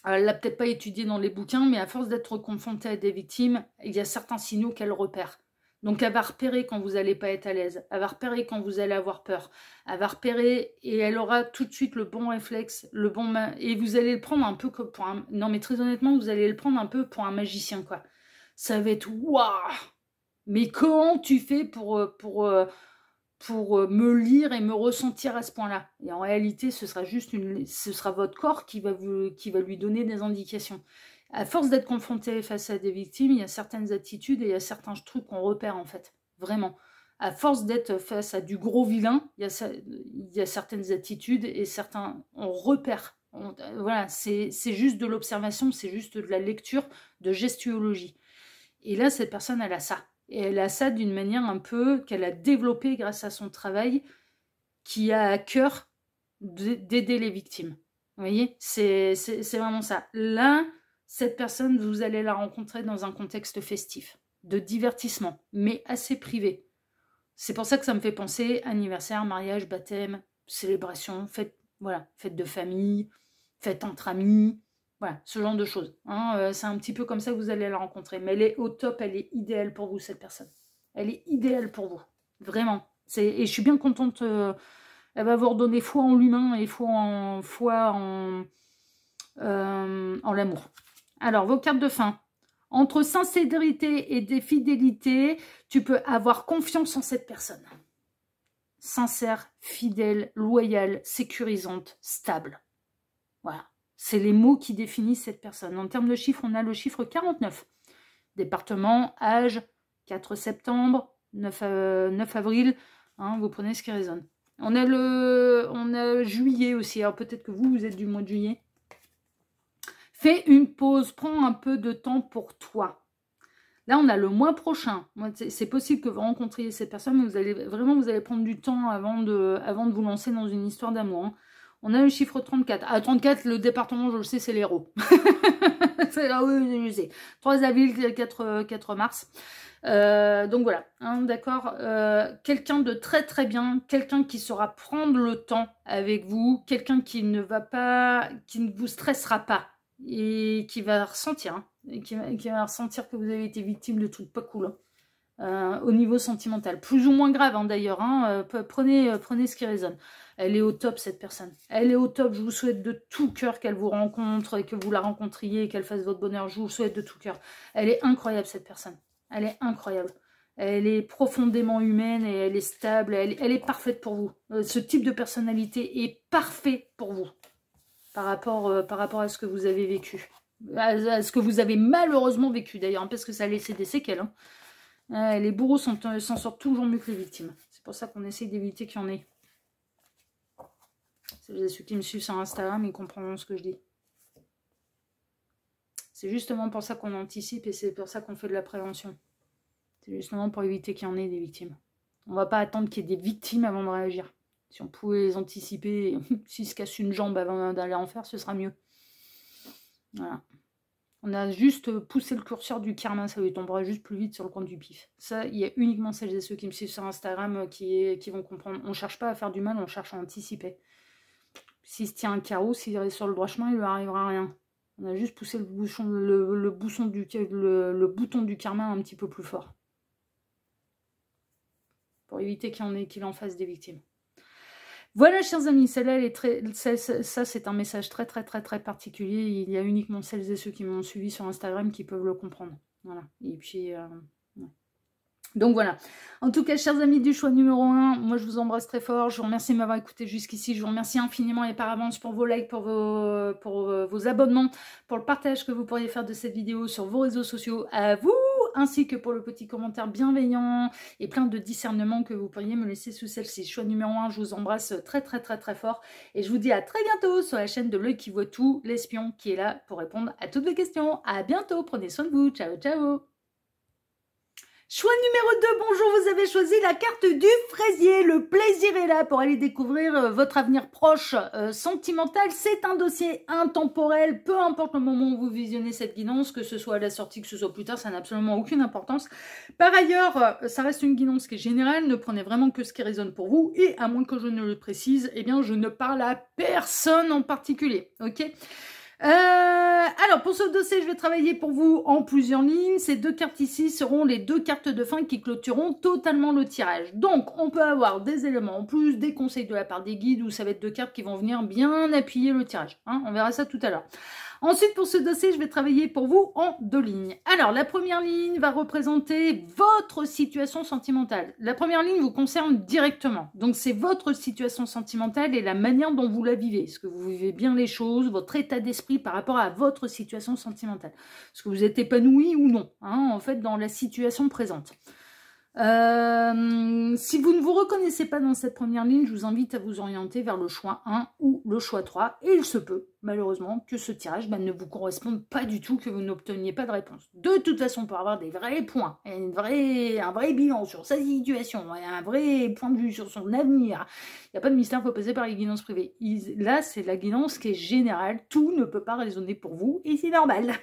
Speaker 1: elle l'a peut-être pas étudiée dans les bouquins, mais à force d'être confrontée à des victimes, il y a certains signaux qu'elle repère. Donc elle va repérer quand vous n'allez pas être à l'aise, elle va repérer quand vous allez avoir peur, elle va repérer et elle aura tout de suite le bon réflexe, et vous allez le prendre un peu comme pour un... Non mais très honnêtement, vous allez le prendre un peu pour un magicien, quoi. Ça va être waouh. Mais comment tu fais pour me lire et me ressentir à ce point-là? Et en réalité, ce sera votre corps qui va lui donner des indications. À force d'être confronté face à des victimes, il y a certaines attitudes et il y a certains trucs qu'on repère en fait, vraiment. À force d'être face à du gros vilain, il y a certaines attitudes et on repère. Voilà, c'est juste de l'observation, c'est juste de la lecture, de gestuologie. Et là, cette personne, elle a ça. Et elle a ça d'une manière un peu qu'elle a développée grâce à son travail, qui a à cœur d'aider les victimes. Vous voyez, c'est vraiment ça. Là, cette personne, vous allez la rencontrer dans un contexte festif. de divertissement, mais assez privé. C'est pour ça que ça me fait penser anniversaire, mariage, baptême, célébration, fête, voilà, fête de famille, fête entre amis, voilà, ce genre de choses. Hein. C'est un petit peu comme ça que vous allez la rencontrer. Mais elle est au top, elle est idéale pour vous, cette personne. Elle est idéale pour vous, vraiment. Et je suis bien contente. Elle va vous redonner foi en l'humain et foi en l'amour. Alors, vos cartes de fin. Entre sincérité et des fidélités, tu peux avoir confiance en cette personne. Sincère, fidèle, loyale, sécurisante, stable. Voilà. C'est les mots qui définissent cette personne. En termes de chiffres, on a le chiffre 49. Département, âge, 4 septembre, 9 avril. Hein, vous prenez ce qui résonne. On a juillet aussi. Alors peut-être que vous êtes du mois de juillet. Fais une pause, prends un peu de temps pour toi. Là, on a le mois prochain. C'est possible que vous rencontriez cette personne, mais vous allez prendre du temps avant de vous lancer dans une histoire d'amour. Hein. On a le chiffre 34. À 34, le département, je le sais, c'est l'Hérault. C'est là, oui, je sais. 3 avril, 4 mars. Donc voilà, hein, d'accord. Quelqu'un de très très bien, quelqu'un qui saura prendre le temps avec vous, quelqu'un qui ne vous stressera pas. Et qui va ressentir, hein, et qui va ressentir que vous avez été victime de trucs pas cool, hein, au niveau sentimental. Plus ou moins grave, hein, d'ailleurs, hein, prenez ce qui résonne. Elle est au top, cette personne. Elle est au top, je vous souhaite de tout cœur qu'elle vous rencontre, et que vous la rencontriez, et qu'elle fasse votre bonheur, je vous le souhaite de tout cœur. Elle est incroyable, cette personne. Elle est incroyable. Elle est profondément humaine, et elle est stable, elle est parfaite pour vous. Ce type de personnalité est parfait pour vous. Par rapport à ce que vous avez vécu. À ce que vous avez malheureusement vécu d'ailleurs, hein, parce que ça a laissé des séquelles. Hein. Les bourreaux s'en sortent toujours mieux que les victimes. C'est pour ça qu'on essaye d'éviter qu'il y en ait. Ceux qui me suivent sur Instagram, ils comprendront ce que je dis. C'est justement pour ça qu'on anticipe et c'est pour ça qu'on fait de la prévention. C'est justement pour éviter qu'il y en ait des victimes. On ne va pas attendre qu'il y ait des victimes avant de réagir. Si on pouvait les anticiper, s'ils se cassent une jambe avant d'aller en faire, ce sera mieux. Voilà. On a juste poussé le curseur du karma, ça lui tombera juste plus vite sur le compte du pif. Ça, il y a uniquement celles et ceux qui me suivent sur Instagram qui vont comprendre. On ne cherche pas à faire du mal, on cherche à anticiper. S'il se tient un carreau, s'il reste sur le droit chemin, il ne lui arrivera rien. On a juste poussé le bouton du karma un petit peu plus fort. Pour éviter qu'il en fasse des victimes. Voilà, chers amis, celle-là, ça c'est un message très particulier. Il y a uniquement celles et ceux qui m'ont suivi sur Instagram qui peuvent le comprendre. Voilà. Et puis, ouais. Donc voilà. En tout cas, chers amis du choix numéro 1, moi je vous embrasse très fort. Je vous remercie de m'avoir écouté jusqu'ici. Je vous remercie infiniment et par avance pour vos likes, pour vos abonnements, pour le partage que vous pourriez faire de cette vidéo sur vos réseaux sociaux. À vous, ainsi que pour le petit commentaire bienveillant et plein de discernement que vous pourriez me laisser sous celle-ci. Choix numéro 1, je vous embrasse très fort. Et je vous dis à très bientôt sur la chaîne de l'œil qui voit tout, l'espion qui est là pour répondre à toutes vos questions. À bientôt, prenez soin de vous. Ciao, ciao. Choix numéro 2, bonjour, vous avez choisi la carte du fraisier. Le plaisir est là pour aller découvrir votre avenir proche sentimental. C'est un dossier intemporel, peu importe le moment où vous visionnez cette guidance, que ce soit à la sortie, que ce soit plus tard, ça n'a absolument aucune importance. Par ailleurs, ça reste une guidance qui est générale, ne prenez vraiment que ce qui résonne pour vous, et à moins que je ne le précise, eh bien je ne parle à personne en particulier, ok ? Alors, pour ce dossier, je vais travailler pour vous en plusieurs lignes. Ces deux cartes ici seront les deux cartes de fin qui clôtureront totalement le tirage. Donc, on peut avoir des éléments en plus, des conseils de la part des guides, ou ça va être deux cartes qui vont venir bien appuyer le tirage. Hein, on verra ça tout à l'heure. Ensuite, pour ce dossier, je vais travailler pour vous en deux lignes. Alors, la première ligne va représenter votre situation sentimentale. La première ligne vous concerne directement. Donc, c'est votre situation sentimentale et la manière dont vous la vivez. Est-ce que vous vivez bien les choses, votre état d'esprit par rapport à votre situation sentimentale? Est-ce que vous êtes épanoui ou non, hein, en fait, dans la situation présente? Si vous ne vous reconnaissez pas dans cette première ligne, je vous invite à vous orienter vers le choix 1 ou le choix 3. Et il se peut, malheureusement, que ce tirage ne vous corresponde pas du tout, que vous n'obteniez pas de réponse. De toute façon, pour avoir des vrais points, un vrai bilan sur sa situation, un vrai point de vue sur son avenir, il n'y a pas de mystère, il faut passer par les guidances privées. Là, c'est la guidance qui est générale, tout ne peut pas résonner pour vous, et c'est normal.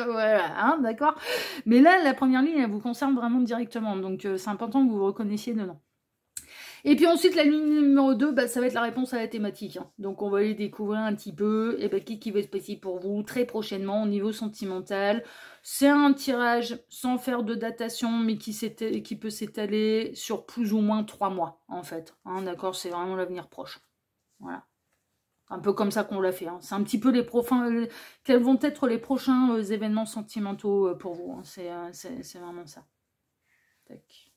Speaker 1: Voilà, hein, d'accord. Mais là, la première ligne, elle vous concerne vraiment directement. Donc, c'est important que vous vous reconnaissiez dedans. Et puis ensuite, la ligne numéro 2, bah, ça va être la réponse à la thématique. Hein. Donc, on va aller découvrir un petit peu et bah, qui va être possible pour vous très prochainement au niveau sentimental. C'est un tirage sans faire de datation, mais qui peut s'étaler sur plus ou moins 3 mois, en fait. Hein, d'accord, c'est vraiment l'avenir proche. Voilà. Un peu comme ça qu'on l'a fait. Hein. C'est un petit peu quels vont être les prochains événements sentimentaux pour vous. Hein. C'est vraiment ça. Tac.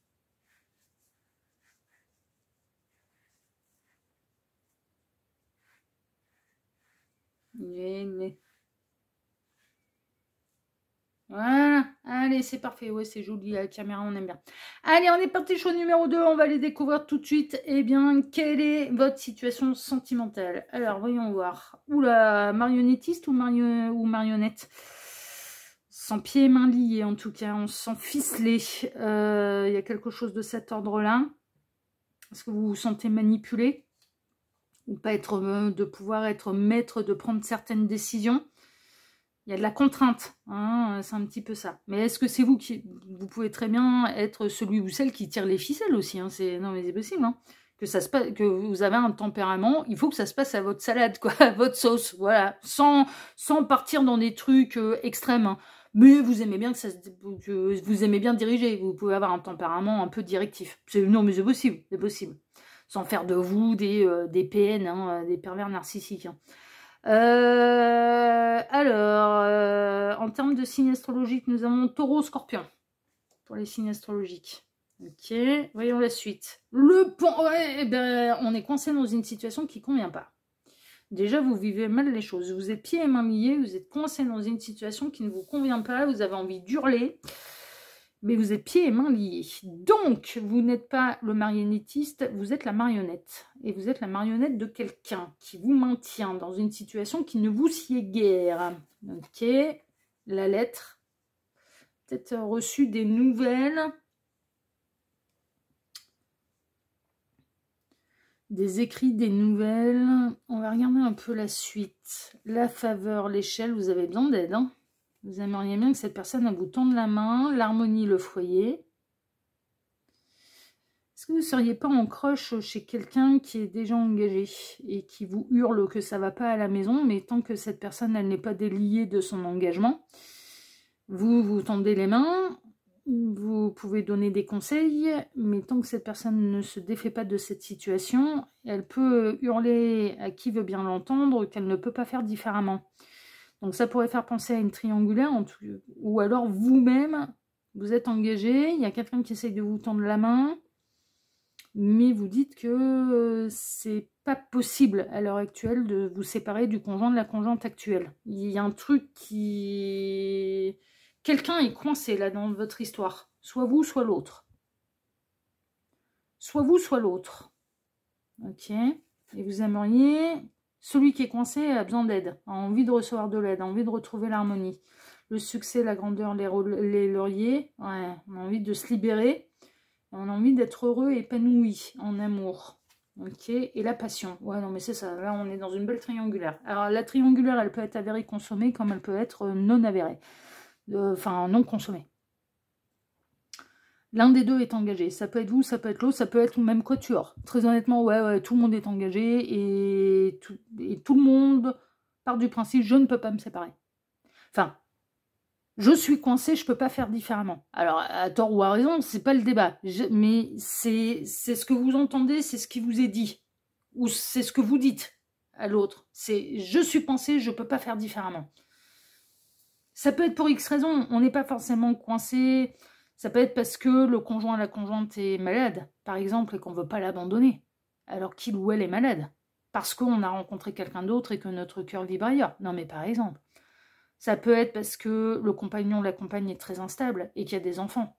Speaker 1: Voilà, allez, c'est parfait. Ouais, c'est joli, la caméra, on aime bien. Allez, on est parti, choix numéro 2. On va aller découvrir tout de suite, eh bien, quelle est votre situation sentimentale. Alors, voyons voir. Oula, marionnettiste ou marionnette? Sans pieds et mains liés, en tout cas, on se sent ficelé. Il y a quelque chose de cet ordre-là. Est-ce que vous vous sentez manipulé? Ou pas de pouvoir être maître de prendre certaines décisions? Il y a de la contrainte, hein, c'est un petit peu ça. Mais est-ce que c'est vous vous pouvez très bien être celui ou celle qui tire les ficelles aussi, hein, non mais c'est possible, hein. Que vous avez un tempérament, il faut que ça se passe à votre salade, quoi, à votre sauce, voilà, sans partir dans des trucs extrêmes, hein. Mais vous aimez bien que vous aimez bien diriger, vous pouvez avoir un tempérament un peu directif. Non mais c'est possible. Sans faire de vous des PN, hein, des pervers narcissiques, hein. Alors, en termes de signes astrologiques, nous avons Taureau, Scorpion pour les signes astrologiques. Ok, voyons la suite. Le pont, ouais, eh ben, on est coincé dans une situation qui ne convient pas. Déjà, vous vivez mal les choses. Vous êtes pieds et mains liés, vous êtes coincé dans une situation qui ne vous convient pas, vous avez envie d'hurler. Mais vous êtes pieds et mains liés. Donc, vous n'êtes pas le marionnettiste, vous êtes la marionnette. Et vous êtes la marionnette de quelqu'un qui vous maintient dans une situation qui ne vous sied guère. Ok, la lettre. Peut-être reçu des nouvelles. Des écrits, des nouvelles. On va regarder un peu la suite. La faveur, l'échelle, vous avez besoin d'aide, hein. Vous aimeriez bien que cette personne vous tende la main, l'harmonie, le foyer. Est-ce que vous ne seriez pas en crush chez quelqu'un qui est déjà engagé et qui vous hurle que ça ne va pas à la maison, mais tant que cette personne elle n'est pas déliée de son engagement, vous vous tendez les mains, vous pouvez donner des conseils, mais tant que cette personne ne se défait pas de cette situation, elle peut hurler à qui veut bien l'entendre qu'elle ne peut pas faire différemment. Donc ça pourrait faire penser à une triangulaire, ou alors vous-même, vous êtes engagé, il y a quelqu'un qui essaye de vous tendre la main, mais vous dites que c'est pas possible à l'heure actuelle de vous séparer du conjoint de la conjointe actuelle. Il y a un truc qui... Quelqu'un est coincé là dans votre histoire, soit vous, soit l'autre. Soit vous, soit l'autre. Ok. Et vous aimeriez... Celui qui est coincé a besoin d'aide, a envie de recevoir de l'aide, a envie de retrouver l'harmonie. Le succès, la grandeur, les lauriers, ouais, on a envie de se libérer, on a envie d'être heureux, épanoui en amour. Ok, et la passion. Ouais, non, mais c'est ça, là on est dans une belle triangulaire. Alors la triangulaire, elle peut être avérée consommée comme elle peut être non avérée. Enfin, non consommée. L'un des deux est engagé. Ça peut être vous, ça peut être l'autre, ça peut être même quatuor. Très honnêtement, ouais, tout le monde est engagé et tout le monde part du principe je ne peux pas me séparer. Enfin, je suis coincé, je ne peux pas faire différemment. Alors, à tort ou à raison, c'est pas le débat. Mais c'est ce que vous entendez, c'est ce qui vous est dit. Ou c'est ce que vous dites à l'autre. C'est je suis coincé, je ne peux pas faire différemment. Ça peut être pour X raisons. On n'est pas forcément coincé. Ça peut être parce que le conjoint, la conjointe est malade, par exemple, et qu'on ne veut pas l'abandonner, alors qu'il ou elle est malade, parce qu'on a rencontré quelqu'un d'autre et que notre cœur vibre ailleurs. Non, mais par exemple. Ça peut être parce que le compagnon, la compagne est très instable et qu'il y a des enfants.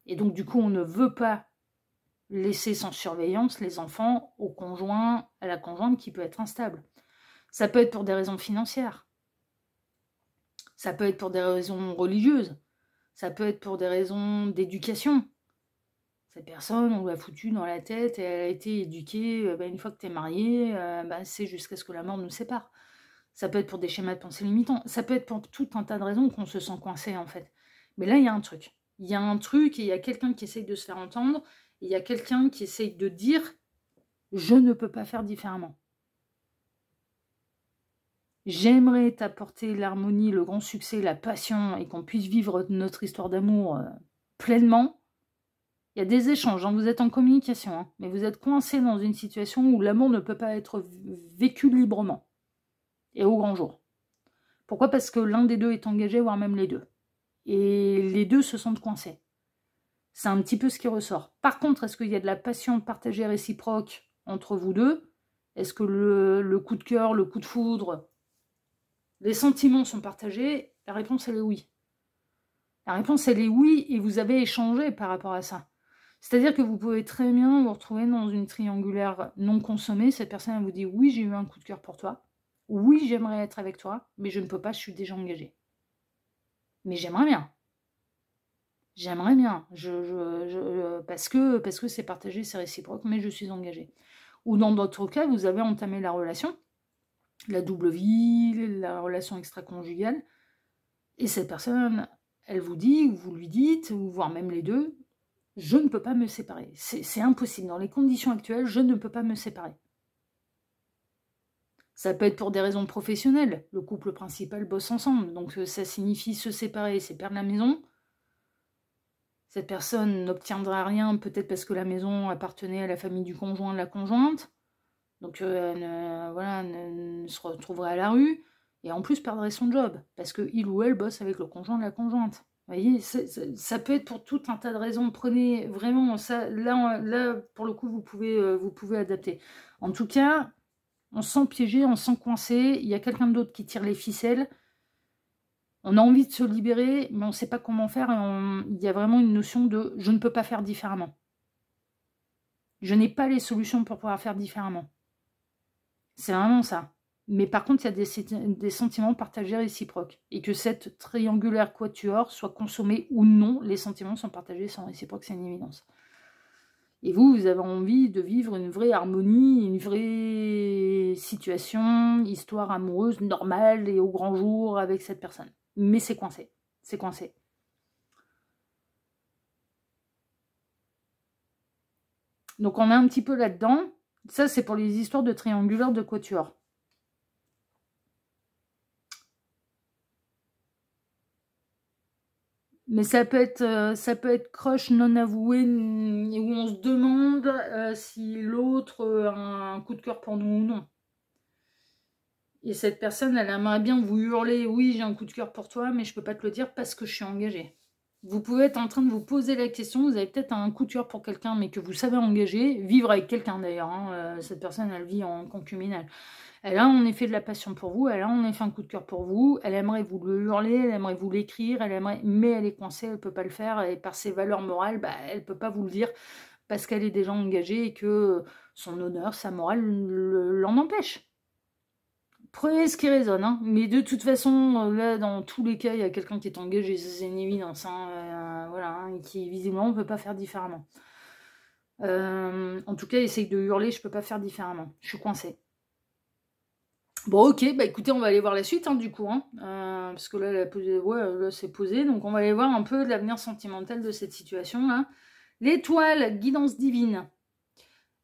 Speaker 1: Et donc, du coup, on ne veut pas laisser sans surveillance les enfants au conjoint, à la conjointe qui peut être instable. Ça peut être pour des raisons financières. Ça peut être pour des raisons religieuses. Ça peut être pour des raisons d'éducation. Cette personne, on l'a foutue dans la tête et elle a été éduquée, une fois que tu es marié, c'est jusqu'à ce que la mort nous sépare. Ça peut être pour des schémas de pensée limitants. Ça peut être pour tout un tas de raisons qu'on se sent coincé, en fait. Mais là, il y a un truc. Il y a un truc et il y a quelqu'un qui essaye de se faire entendre. Et il y a quelqu'un qui essaye de dire « Je ne peux pas faire différemment ». J'aimerais t'apporter l'harmonie, le grand succès, la passion et qu'on puisse vivre notre histoire d'amour pleinement. Il y a des échanges, hein, vous êtes en communication, hein, mais vous êtes coincé dans une situation où l'amour ne peut pas être vécu librement et au grand jour. Pourquoi? Parce que l'un des deux est engagé, voire même les deux. Et les deux se sentent coincés. C'est un petit peu ce qui ressort. Par contre, est-ce qu'il y a de la passion partagée réciproque entre vous deux? Est-ce que le coup de cœur, le coup de foudre, les sentiments sont partagés? La réponse, elle est oui. La réponse, elle est oui, et vous avez échangé par rapport à ça. C'est-à-dire que vous pouvez très bien vous retrouver dans une triangulaire non consommée. Cette personne, elle vous dit « Oui, j'ai eu un coup de cœur pour toi. Oui, j'aimerais être avec toi, mais je ne peux pas, je suis déjà engagée. Mais j'aimerais bien. J'aimerais bien. Parce que c'est partagé, c'est réciproque, mais je suis engagée. » Ou dans d'autres cas, vous avez entamé la relation, la double vie, la relation extra-conjugale, et cette personne, elle vous dit, ou vous lui dites, ou voire même les deux, je ne peux pas me séparer. C'est impossible. Dans les conditions actuelles, je ne peux pas me séparer. Ça peut être pour des raisons professionnelles. Le couple principal bosse ensemble. Donc ça signifie se séparer, c'est perdre la maison. Cette personne n'obtiendra rien, peut-être parce que la maison appartenait à la famille du conjoint, de la conjointe. Donc voilà, ne se retrouverait à la rue. Et en plus perdrait son job. Parce qu'il ou elle bosse avec le conjoint de la conjointe. Vous voyez, ça peut être pour tout un tas de raisons. Prenez vraiment ça. Là pour le coup, vous pouvez adapter. En tout cas, on se sent piégé, on se sent coincé. Il y a quelqu'un d'autre qui tire les ficelles. On a envie de se libérer, mais on ne sait pas comment faire. Il y a vraiment une notion de « je ne peux pas faire différemment ». Je n'ai pas les solutions pour pouvoir faire différemment. C'est vraiment ça. Mais par contre, il y a des sentiments partagés réciproques. Et que cette triangulaire quatuor soit consommée ou non, les sentiments sont partagés, sont réciproques, c'est une évidence. Et vous avez envie de vivre une vraie harmonie, une vraie situation, histoire amoureuse normale et au grand jour avec cette personne. Mais c'est coincé. C'est coincé. Donc on est un petit peu là-dedans. Ça, c'est pour les histoires de triangulaire de quatuor. Mais ça peut être crush non avoué, où on se demande si l'autre a un coup de cœur pour nous ou non. Et cette personne, elle aimerait bien vous hurler « Oui, j'ai un coup de cœur pour toi, mais je ne peux pas te le dire parce que je suis engagée. » Vous pouvez être en train de vous poser la question, vous avez peut-être un coup de cœur pour quelqu'un, mais que vous savez engager, vivre avec quelqu'un d'ailleurs. Hein, cette personne, elle vit en concubinage. Elle a en effet de la passion pour vous, elle a en effet un coup de cœur pour vous, elle aimerait vous le hurler, elle aimerait vous l'écrire, mais elle est coincée, elle ne peut pas le faire, et par ses valeurs morales, bah, elle ne peut pas vous le dire parce qu'elle est déjà engagée et que son honneur, sa morale l'en empêche. Prenez ce qui résonne, hein. Mais de toute façon, là, dans tous les cas, il y a quelqu'un qui est engagé, c'est une évidence, hein, voilà, hein, et qui visiblement ne peut pas faire différemment. En tout cas, essaye de hurler, je peux pas faire différemment, je suis coincée. Bon, ok, bah écoutez, on va aller voir la suite, hein, du coup, hein, parce que là, là c'est posé, donc on va aller voir un peu l'avenir sentimental de cette situation-là. L'étoile, guidance divine.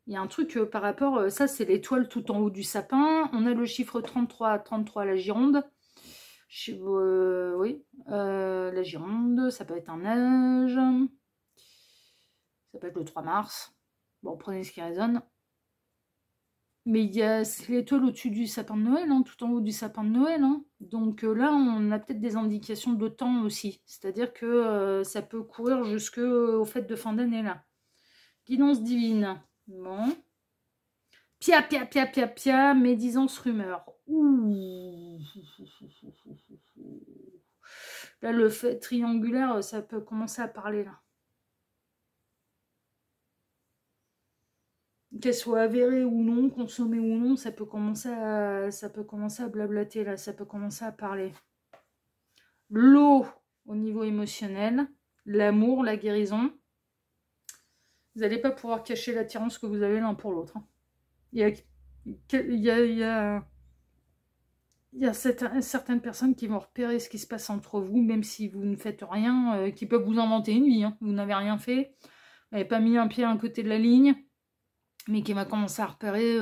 Speaker 1: Il y a un truc par rapport, ça c'est l'étoile tout en haut du sapin, on a le chiffre 33, 33 la Gironde. Oui, la Gironde, ça peut être un âge, ça peut être le 3 mars. Bon, prenez ce qui résonne. Mais il y a l'étoile au-dessus du sapin de Noël, hein, tout en haut du sapin de Noël. Hein. Donc là, on a peut-être des indications de temps aussi. C'est-à-dire que ça peut courir jusqu'aux fêtes de fin d'année, là. Guidance divine. Bon. Pia, pia, pia, pia, pia, médisance, rumeur. Ouh. Là, le fait triangulaire, ça peut commencer à parler, là. Qu'elle soit avérée ou non, consommée ou non, ça peut commencer à blablater, là, ça peut commencer à parler. L'eau au niveau émotionnel, l'amour, la guérison. Vous n'allez pas pouvoir cacher l'attirance que vous avez l'un pour l'autre. Hein. Il Il y a certaines personnes qui vont repérer ce qui se passe entre vous, même si vous ne faites rien, qui peuvent vous inventer une vie. Hein. Vous n'avez rien fait, vous n'avez pas mis un pied à un côté de la ligne, mais qui va commencer à repérer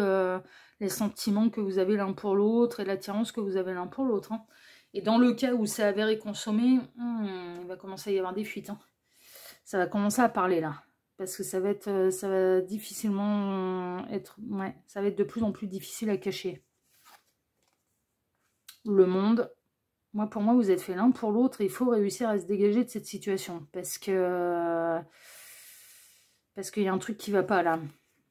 Speaker 1: les sentiments que vous avez l'un pour l'autre et l'attirance que vous avez l'un pour l'autre. Hein. Et dans le cas où c'est avéré consommé, il va commencer à y avoir des fuites. Hein. Ça va commencer à parler là. Parce que ça va difficilement être... Ouais, ça va être de plus en plus difficile à cacher. Le monde, pour moi, vous êtes fait l'un pour l'autre et il faut réussir à se dégager de cette situation. Parce qu'il y a un truc qui ne va pas là.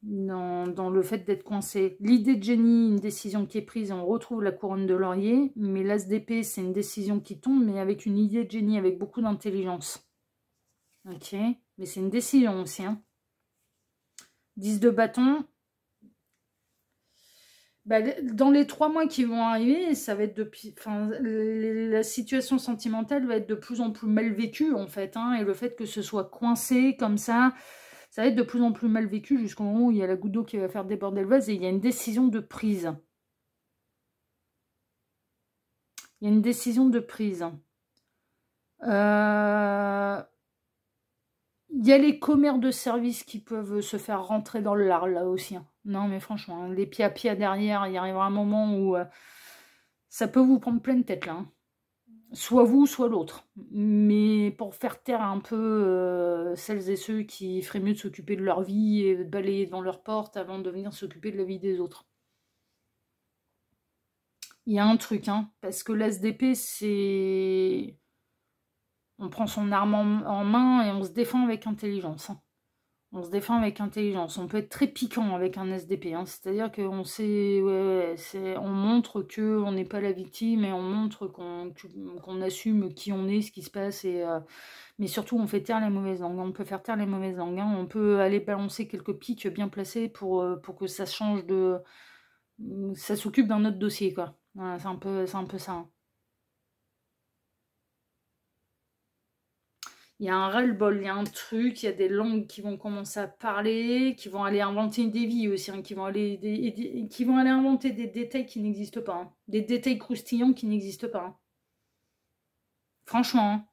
Speaker 1: Dans le fait d'être coincé. L'idée de génie, une décision qui est prise, on retrouve la couronne de laurier. Mais l'as d'épée, c'est une décision qui tombe, mais avec une idée de génie, avec beaucoup d'intelligence. Ok, mais c'est une décision aussi. Hein. 10 de bâton. Bah, dans les 3 mois qui vont arriver, ça va être la situation sentimentale va être de plus en plus mal vécue en fait. Hein, et le fait que ce soit coincé comme ça va être de plus en plus mal vécu jusqu'au moment où il y a la goutte d'eau qui va faire déborder le vase et il y a une décision de prise. Il y a une décision de prise. Il y a les commères de service qui peuvent se faire rentrer dans le lard, là aussi. Hein. Non, mais franchement, les pieds à pied derrière, il y arrivera un moment où ça peut vous prendre pleine tête, là. Hein. Soit vous, soit l'autre. Mais pour faire taire un peu celles et ceux qui feraient mieux de s'occuper de leur vie et de balayer devant leur porte avant de venir s'occuper de la vie des autres. Il y a un truc, hein, parce que l'ASDP, c'est... On prend son arme en main et on se défend avec intelligence. Hein. On se défend avec intelligence. On peut être très piquant avec un SDP. Hein. C'est-à-dire qu'on sait, on montre qu'on n'est pas la victime et on montre qu'on assume qui on est, ce qui se passe. Mais surtout, on fait taire les mauvaises langues. On peut faire taire les mauvaises langues. Hein. On peut aller balancer quelques pics bien placés pour que ça change de... Ça s'occupe d'un autre dossier, quoi. Voilà, c'est un peu ça. Hein. Il y a un ras-le-bol, il y a un truc, il y a des langues qui vont commencer à parler, qui vont aller inventer des vies aussi, hein, qui vont aller inventer des détails qui n'existent pas. Hein, des détails croustillants qui n'existent pas. Hein. Franchement, hein,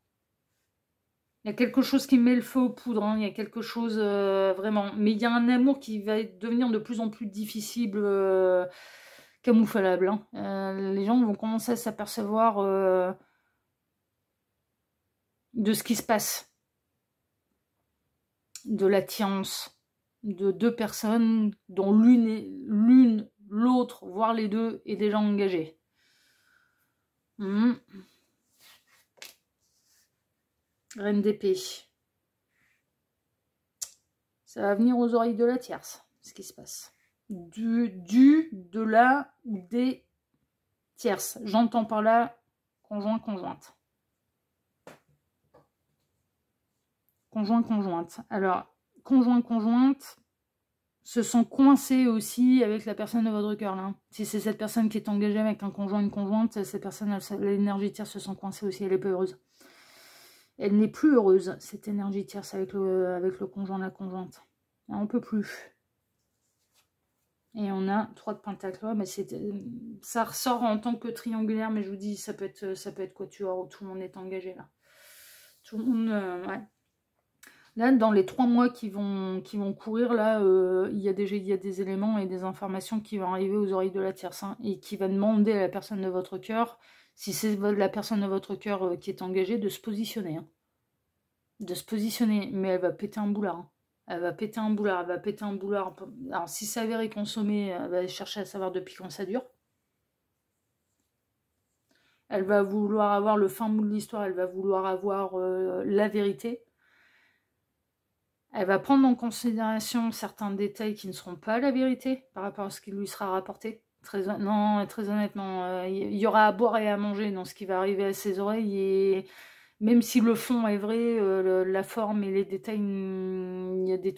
Speaker 1: il y a quelque chose qui met le feu aux poudres, hein, il y a quelque chose vraiment. Mais il y a un amour qui va devenir de plus en plus difficile, camouflable. Hein. Les gens vont commencer à s'apercevoir de ce qui se passe. De l'attirance de 2 personnes dont l'une, l'autre, voire les deux, est déjà engagée. Reine d'épée. Ça va venir aux oreilles de la tierce, ce qui se passe. De la ou des tierces. J'entends par là conjointe. Conjointe. Alors, conjointe, se sont coincés aussi avec la personne de votre cœur, là. Si c'est cette personne qui est engagée avec un conjoint, une conjointe, cette personne, l'énergie tierce se sent coincée aussi, elle est pas heureuse. Elle n'est plus heureuse, cette énergie tierce avec le conjoint, la conjointe. Là, on peut plus. Et on a 3 de pentacle. Ouais, mais ça ressort en tant que triangulaire, mais je vous dis, ça peut être quatuor où tout le monde est engagé, là. Tout le monde, ouais. Là, dans les 3 mois qui vont courir, là, il y a des éléments et des informations qui vont arriver aux oreilles de la tierce, hein, et qui va demander à la personne de votre cœur, si c'est la personne de votre cœur qui est engagée, de se positionner. Hein. De se positionner, mais elle va péter un boulard. Hein. Elle va péter un boulard. Alors, si ça avéré consommé, elle va chercher à savoir depuis quand ça dure. Elle va vouloir avoir le fin mot de l'histoire, elle va vouloir avoir la vérité. Elle va prendre en considération certains détails qui ne seront pas la vérité par rapport à ce qui lui sera rapporté. Très honnêtement, il y aura à boire et à manger dans ce qui va arriver à ses oreilles. Et même si le fond est vrai, la forme et les détails, il y a des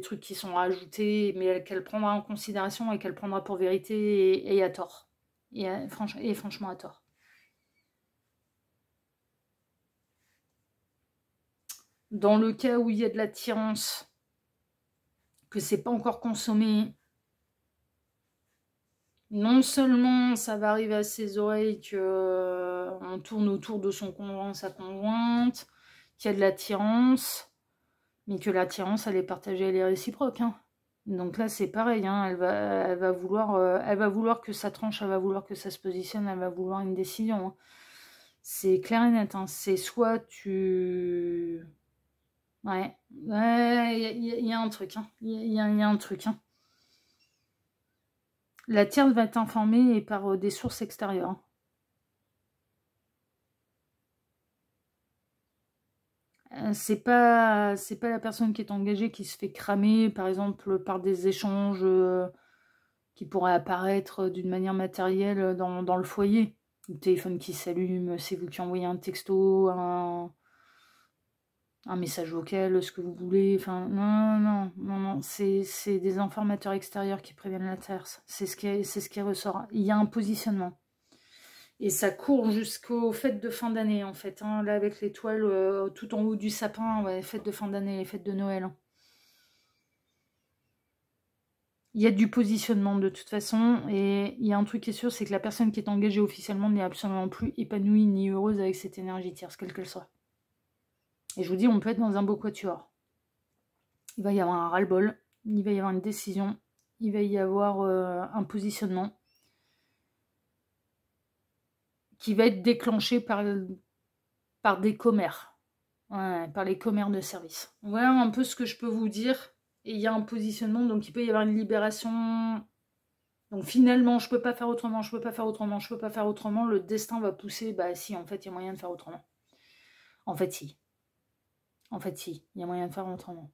Speaker 1: trucs qui sont rajoutés, mais qu'elle prendra en considération et qu'elle prendra pour vérité et à tort. Et franchement à tort. Dans le cas où il y a de l'attirance, que c'est pas encore consommé, Non seulement ça va arriver à ses oreilles que on tourne autour de son conjoint, sa conjointe, qu'il y a de l'attirance, mais que l'attirance, elle est partagée, elle est réciproque. Hein. Donc là, c'est pareil, hein, elle va vouloir que ça tranche, elle va vouloir que ça se positionne, elle va vouloir une décision. Hein. C'est clair et net. Hein. C'est soit tu... Ouais, il y a un truc. Hein. Il y a un truc. Hein. La tierce va être informée par des sources extérieures. C'est pas la personne qui est engagée qui se fait cramer, par exemple, par des échanges qui pourraient apparaître d'une manière matérielle dans le foyer. Le téléphone qui s'allume, c'est vous qui envoyez un texto, un message vocal, ce que vous voulez. Enfin, non. C'est des informateurs extérieurs qui préviennent la Terre. C'est ce qui ressort. Il y a un positionnement. Et ça court jusqu'aux fêtes de fin d'année, en fait. Hein. Là, avec l'étoile tout en haut du sapin, ouais, fêtes de fin d'année, les fêtes de Noël. Hein. Il y a du positionnement de toute façon. Et il y a un truc qui est sûr, c'est que la personne qui est engagée officiellement n'est absolument plus épanouie ni heureuse avec cette énergie tierce, quelle qu'elle soit. Et je vous dis, on peut être dans un beau quatuor. Il va y avoir un ras-le-bol, il va y avoir une décision, il va y avoir un positionnement qui va être déclenché par des commères, ouais, par les commères de service. Voilà un peu ce que je peux vous dire. Et il y a un positionnement, donc il peut y avoir une libération. Donc finalement, je peux pas faire autrement, je peux pas faire autrement, je peux pas faire autrement. Le destin va pousser, bah si, en fait, il y a moyen de faire autrement. En fait, si. En fait, si, il y a moyen de faire autrement.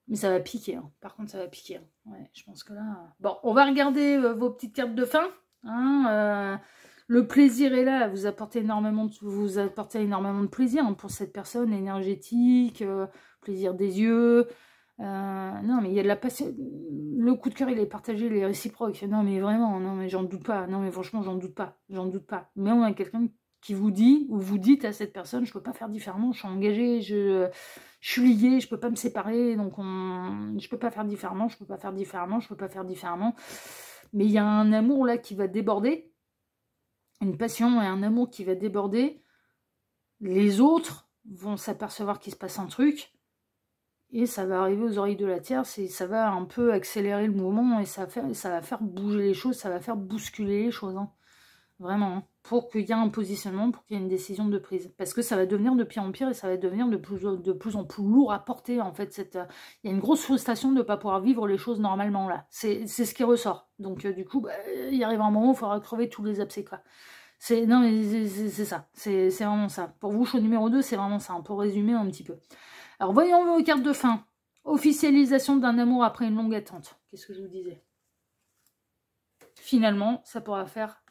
Speaker 1: Mais ça va piquer, hein. Par contre, ça va piquer. Hein. Ouais, je pense que là... Bon, on va regarder vos petites cartes de fin. Hein, le plaisir est là, vous apportez énormément de plaisir hein, pour cette personne énergétique, plaisir des yeux. Non, mais il y a de la passion. Le coup de cœur, il est partagé, il est réciproque. Non, mais vraiment, non, mais j'en doute pas. Non, mais franchement, j'en doute pas. J'en doute pas. Mais on a quelqu'un qui vous dit, ou vous dites à cette personne, je peux pas faire différemment, je suis engagée, je suis liée, je peux pas me séparer, donc je peux pas faire différemment, je peux pas faire différemment, je peux pas faire différemment. Mais il y a un amour là qui va déborder, une passion et un amour qui va déborder. Les autres vont s'apercevoir qu'il se passe un truc et ça va arriver aux oreilles de la tierce et ça va un peu accélérer le mouvement et ça va faire bouger les choses, ça va faire bousculer les choses. Hein. Vraiment, hein. Pour qu'il y ait un positionnement, pour qu'il y ait une décision de prise. Parce que ça va devenir de pire en pire et ça va devenir de plus en plus lourd à porter, en fait. Il y a une grosse frustration de ne pas pouvoir vivre les choses normalement, là. C'est ce qui ressort. Donc, du coup, bah, il arrive un moment où il faudra crever tous les abcès, quoi. Non, mais c'est ça. C'est vraiment ça. Pour vous, choix numéro 2, c'est vraiment ça. Pour résumer un petit peu. Alors, voyons vos cartes de fin. Officialisation d'un amour après une longue attente. Qu'est-ce que je vous disais? Finalement, ça pourra faire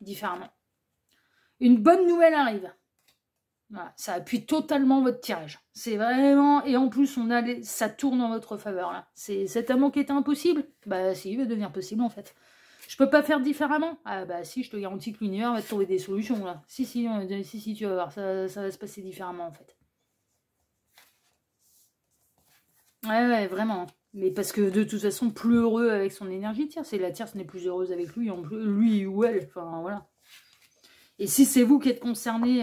Speaker 1: différemment. Une bonne nouvelle arrive. Voilà, ça appuie totalement votre tirage. C'est vraiment... Et en plus, ça tourne en votre faveur. Là. C'est cet amour qui était impossible. Bah si, il va devenir possible en fait. Je peux pas faire différemment. Ah bah si, je te garantis que l'univers va te trouver des solutions là. Si, tu vas voir. Ça va se passer différemment en fait. Ouais, vraiment. Mais parce que de toute façon, plus heureux avec son énergie tierce. Et la tierce n'est plus heureuse avec lui, lui ou elle. Enfin, voilà. Et si c'est vous qui êtes concerné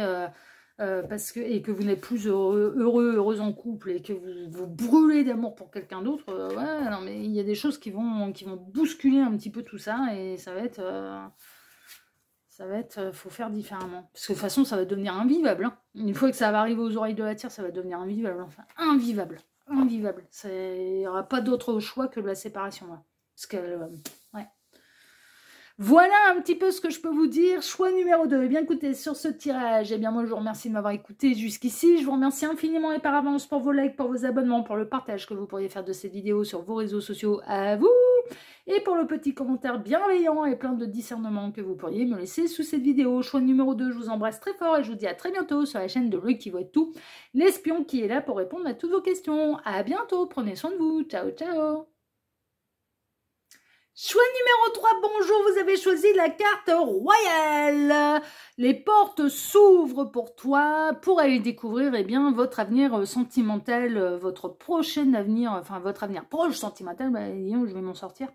Speaker 1: et que vous n'êtes plus heureuse en couple et que vous brûlez d'amour pour quelqu'un d'autre, ouais, non, mais il y a des choses qui vont bousculer un petit peu tout ça et ça va être, faut faire différemment. Parce que de toute façon, ça va devenir invivable. Hein. Une fois que ça va arriver aux oreilles de la terre, ça va devenir invivable. Enfin, invivable. Il n'y aura pas d'autre choix que de la séparation. Là. Parce que, ouais. Voilà un petit peu ce que je peux vous dire. Choix numéro 2. Eh bien, écoutez, sur ce tirage, eh bien, moi, je vous remercie de m'avoir écouté jusqu'ici. Je vous remercie infiniment et par avance pour vos likes, pour vos abonnements, pour le partage que vous pourriez faire de cette vidéo sur vos réseaux sociaux à vous. Et pour le petit commentaire bienveillant et plein de discernement que vous pourriez me laisser sous cette vidéo. Choix numéro 2, je vous embrasse très fort et je vous dis à très bientôt sur la chaîne de Loïc qui voit tout. L'espion qui est là pour répondre à toutes vos questions. À bientôt. Prenez soin de vous. Ciao, ciao. Choix numéro 3, bonjour, vous avez choisi la carte royale. Les portes s'ouvrent pour toi pour aller découvrir eh bien, votre avenir sentimental, votre prochain avenir, enfin votre avenir proche sentimental, bah, disons, je vais m'en sortir.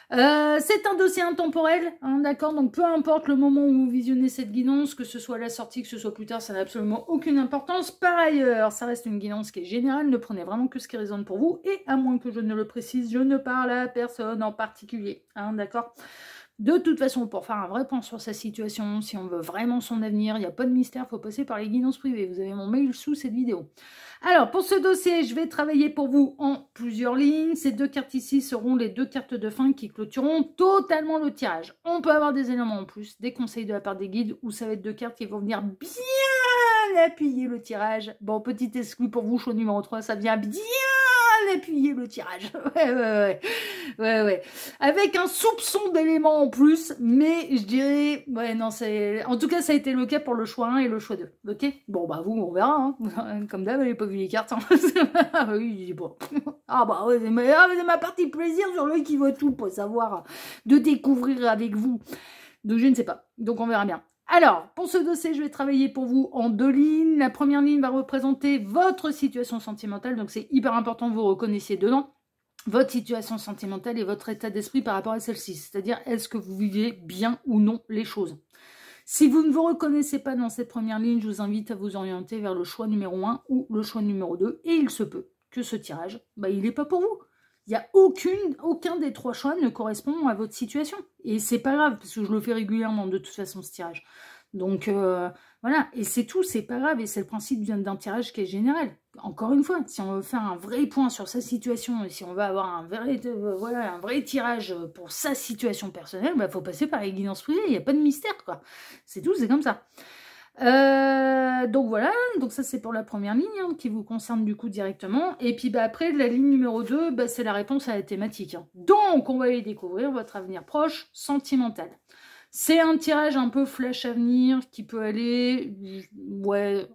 Speaker 1: C'est un dossier intemporel, hein, d'accord, donc peu importe le moment où vous visionnez cette guidance, que ce soit la sortie, que ce soit plus tard, ça n'a absolument aucune importance. Par ailleurs, ça reste une guidance qui est générale, ne prenez vraiment que ce qui résonne pour vous, et à moins que je ne le précise, je ne parle à personne en particulier, hein, d'accord. De toute façon, pour faire un vrai point sur sa situation, si on veut vraiment son avenir, il n'y a pas de mystère, il faut passer par les guidances privées. Vous avez mon mail sous cette vidéo. Alors, pour ce dossier, je vais travailler pour vous en plusieurs lignes. Ces deux cartes ici seront les deux cartes de fin qui clôtureront totalement le tirage. On peut avoir des éléments en plus, des conseils de la part des guides, ou ça va être deux cartes qui vont venir bien appuyer le tirage. Bon, petit exclu pour vous, choix numéro 3, ça vient bien appuyer le tirage. Ouais. Avec un soupçon d'éléments en plus, mais je dirais, ouais, non, c'est, en tout cas, ça a été le cas pour le choix 1 et le choix 2. Ok? Bon, bah, vous, on verra, hein. Comme d'hab, elle n'a pas vu les cartes, hein. Ah, oui, bon. Ah, bah, ouais, c'est ma partie plaisir sur le qui voit tout pour savoir, de découvrir avec vous. Donc, je ne sais pas. Donc, on verra bien. Alors, pour ce dossier, je vais travailler pour vous en deux lignes. La première ligne va représenter votre situation sentimentale, donc c'est hyper important que vous reconnaissiez dedans votre situation sentimentale et votre état d'esprit par rapport à celle-ci. C'est-à-dire, est-ce que vous vivez bien ou non les choses? Si vous ne vous reconnaissez pas dans cette première ligne, je vous invite à vous orienter vers le choix numéro 1 ou le choix numéro 2. Et il se peut que ce tirage, bah, il n'est pas pour vous. Il n'y a aucun des trois choix ne correspond à votre situation. Et c'est pas grave, parce que je le fais régulièrement de toute façon, ce tirage. Donc, voilà. Et c'est tout, c'est pas grave. Et c'est le principe d'un tirage qui est général. Encore une fois, si on veut faire un vrai point sur sa situation, et si on veut avoir un vrai tirage pour sa situation personnelle, il faut passer par les guidances privées. Il n'y a pas de mystère, quoi. C'est tout, c'est comme ça. Donc voilà, donc ça c'est pour la première ligne hein, qui vous concerne du coup directement. Et puis après, la ligne numéro 2, c'est la réponse à la thématique. Hein. Donc on va aller découvrir votre avenir proche sentimental. C'est un tirage un peu flash avenir qui peut aller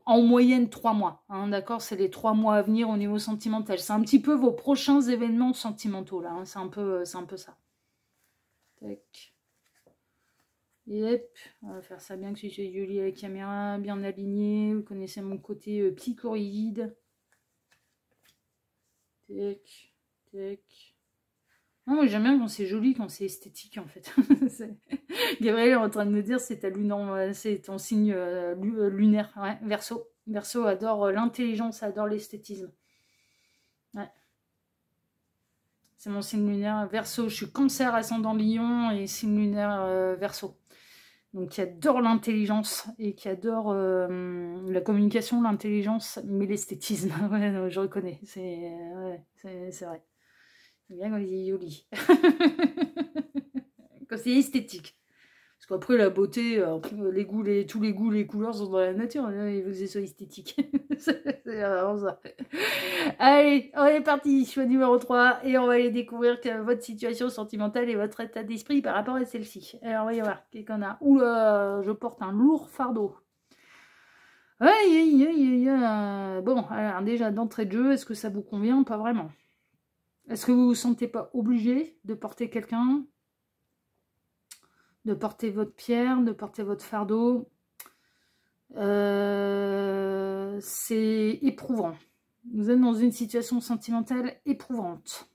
Speaker 1: en moyenne 3 mois. Hein, d'accord, c'est les 3 mois à venir au niveau sentimental. C'est un petit peu vos prochains événements sentimentaux là. Hein, c'est un peu ça. Tac. Yep, on va faire ça bien que si j'ai joli à la caméra, bien aligné. Vous connaissez mon côté psychoroïde. Tac, tac. Non, moi j'aime bien quand c'est joli, quand c'est esthétique en fait. Gabriel est en train de me dire c'est ton signe lunaire, ouais, Verseau. Verseau adore l'intelligence, adore l'esthétisme. Ouais. C'est mon signe lunaire Verseau. Je suis Cancer, ascendant Lion et signe lunaire Verseau. Donc qui adore l'intelligence et qui adore la communication, l'intelligence, mais l'esthétisme. Ouais, non, je reconnais. C'est vrai. C'est bien quand il est joli. Quand c'est esthétique. Parce qu'après, la beauté, tous les goûts, les couleurs sont dans la nature. Il faut que ce soit esthétique. C'est vraiment ça. Allez, on est parti. Choix numéro 3. Et on va aller découvrir votre situation sentimentale et votre état d'esprit par rapport à celle-ci. Alors, on va y voir. Qu'est-ce qu'on a? Oula, je porte un lourd fardeau. Aïe. Bon, alors déjà, d'entrée de jeu, est-ce que ça vous convient? Pas vraiment. Est-ce que vous ne vous sentez pas obligé de porter quelqu'un? De porter votre pierre, de porter votre fardeau? C'est éprouvant. Vous êtes dans une situation sentimentale éprouvante.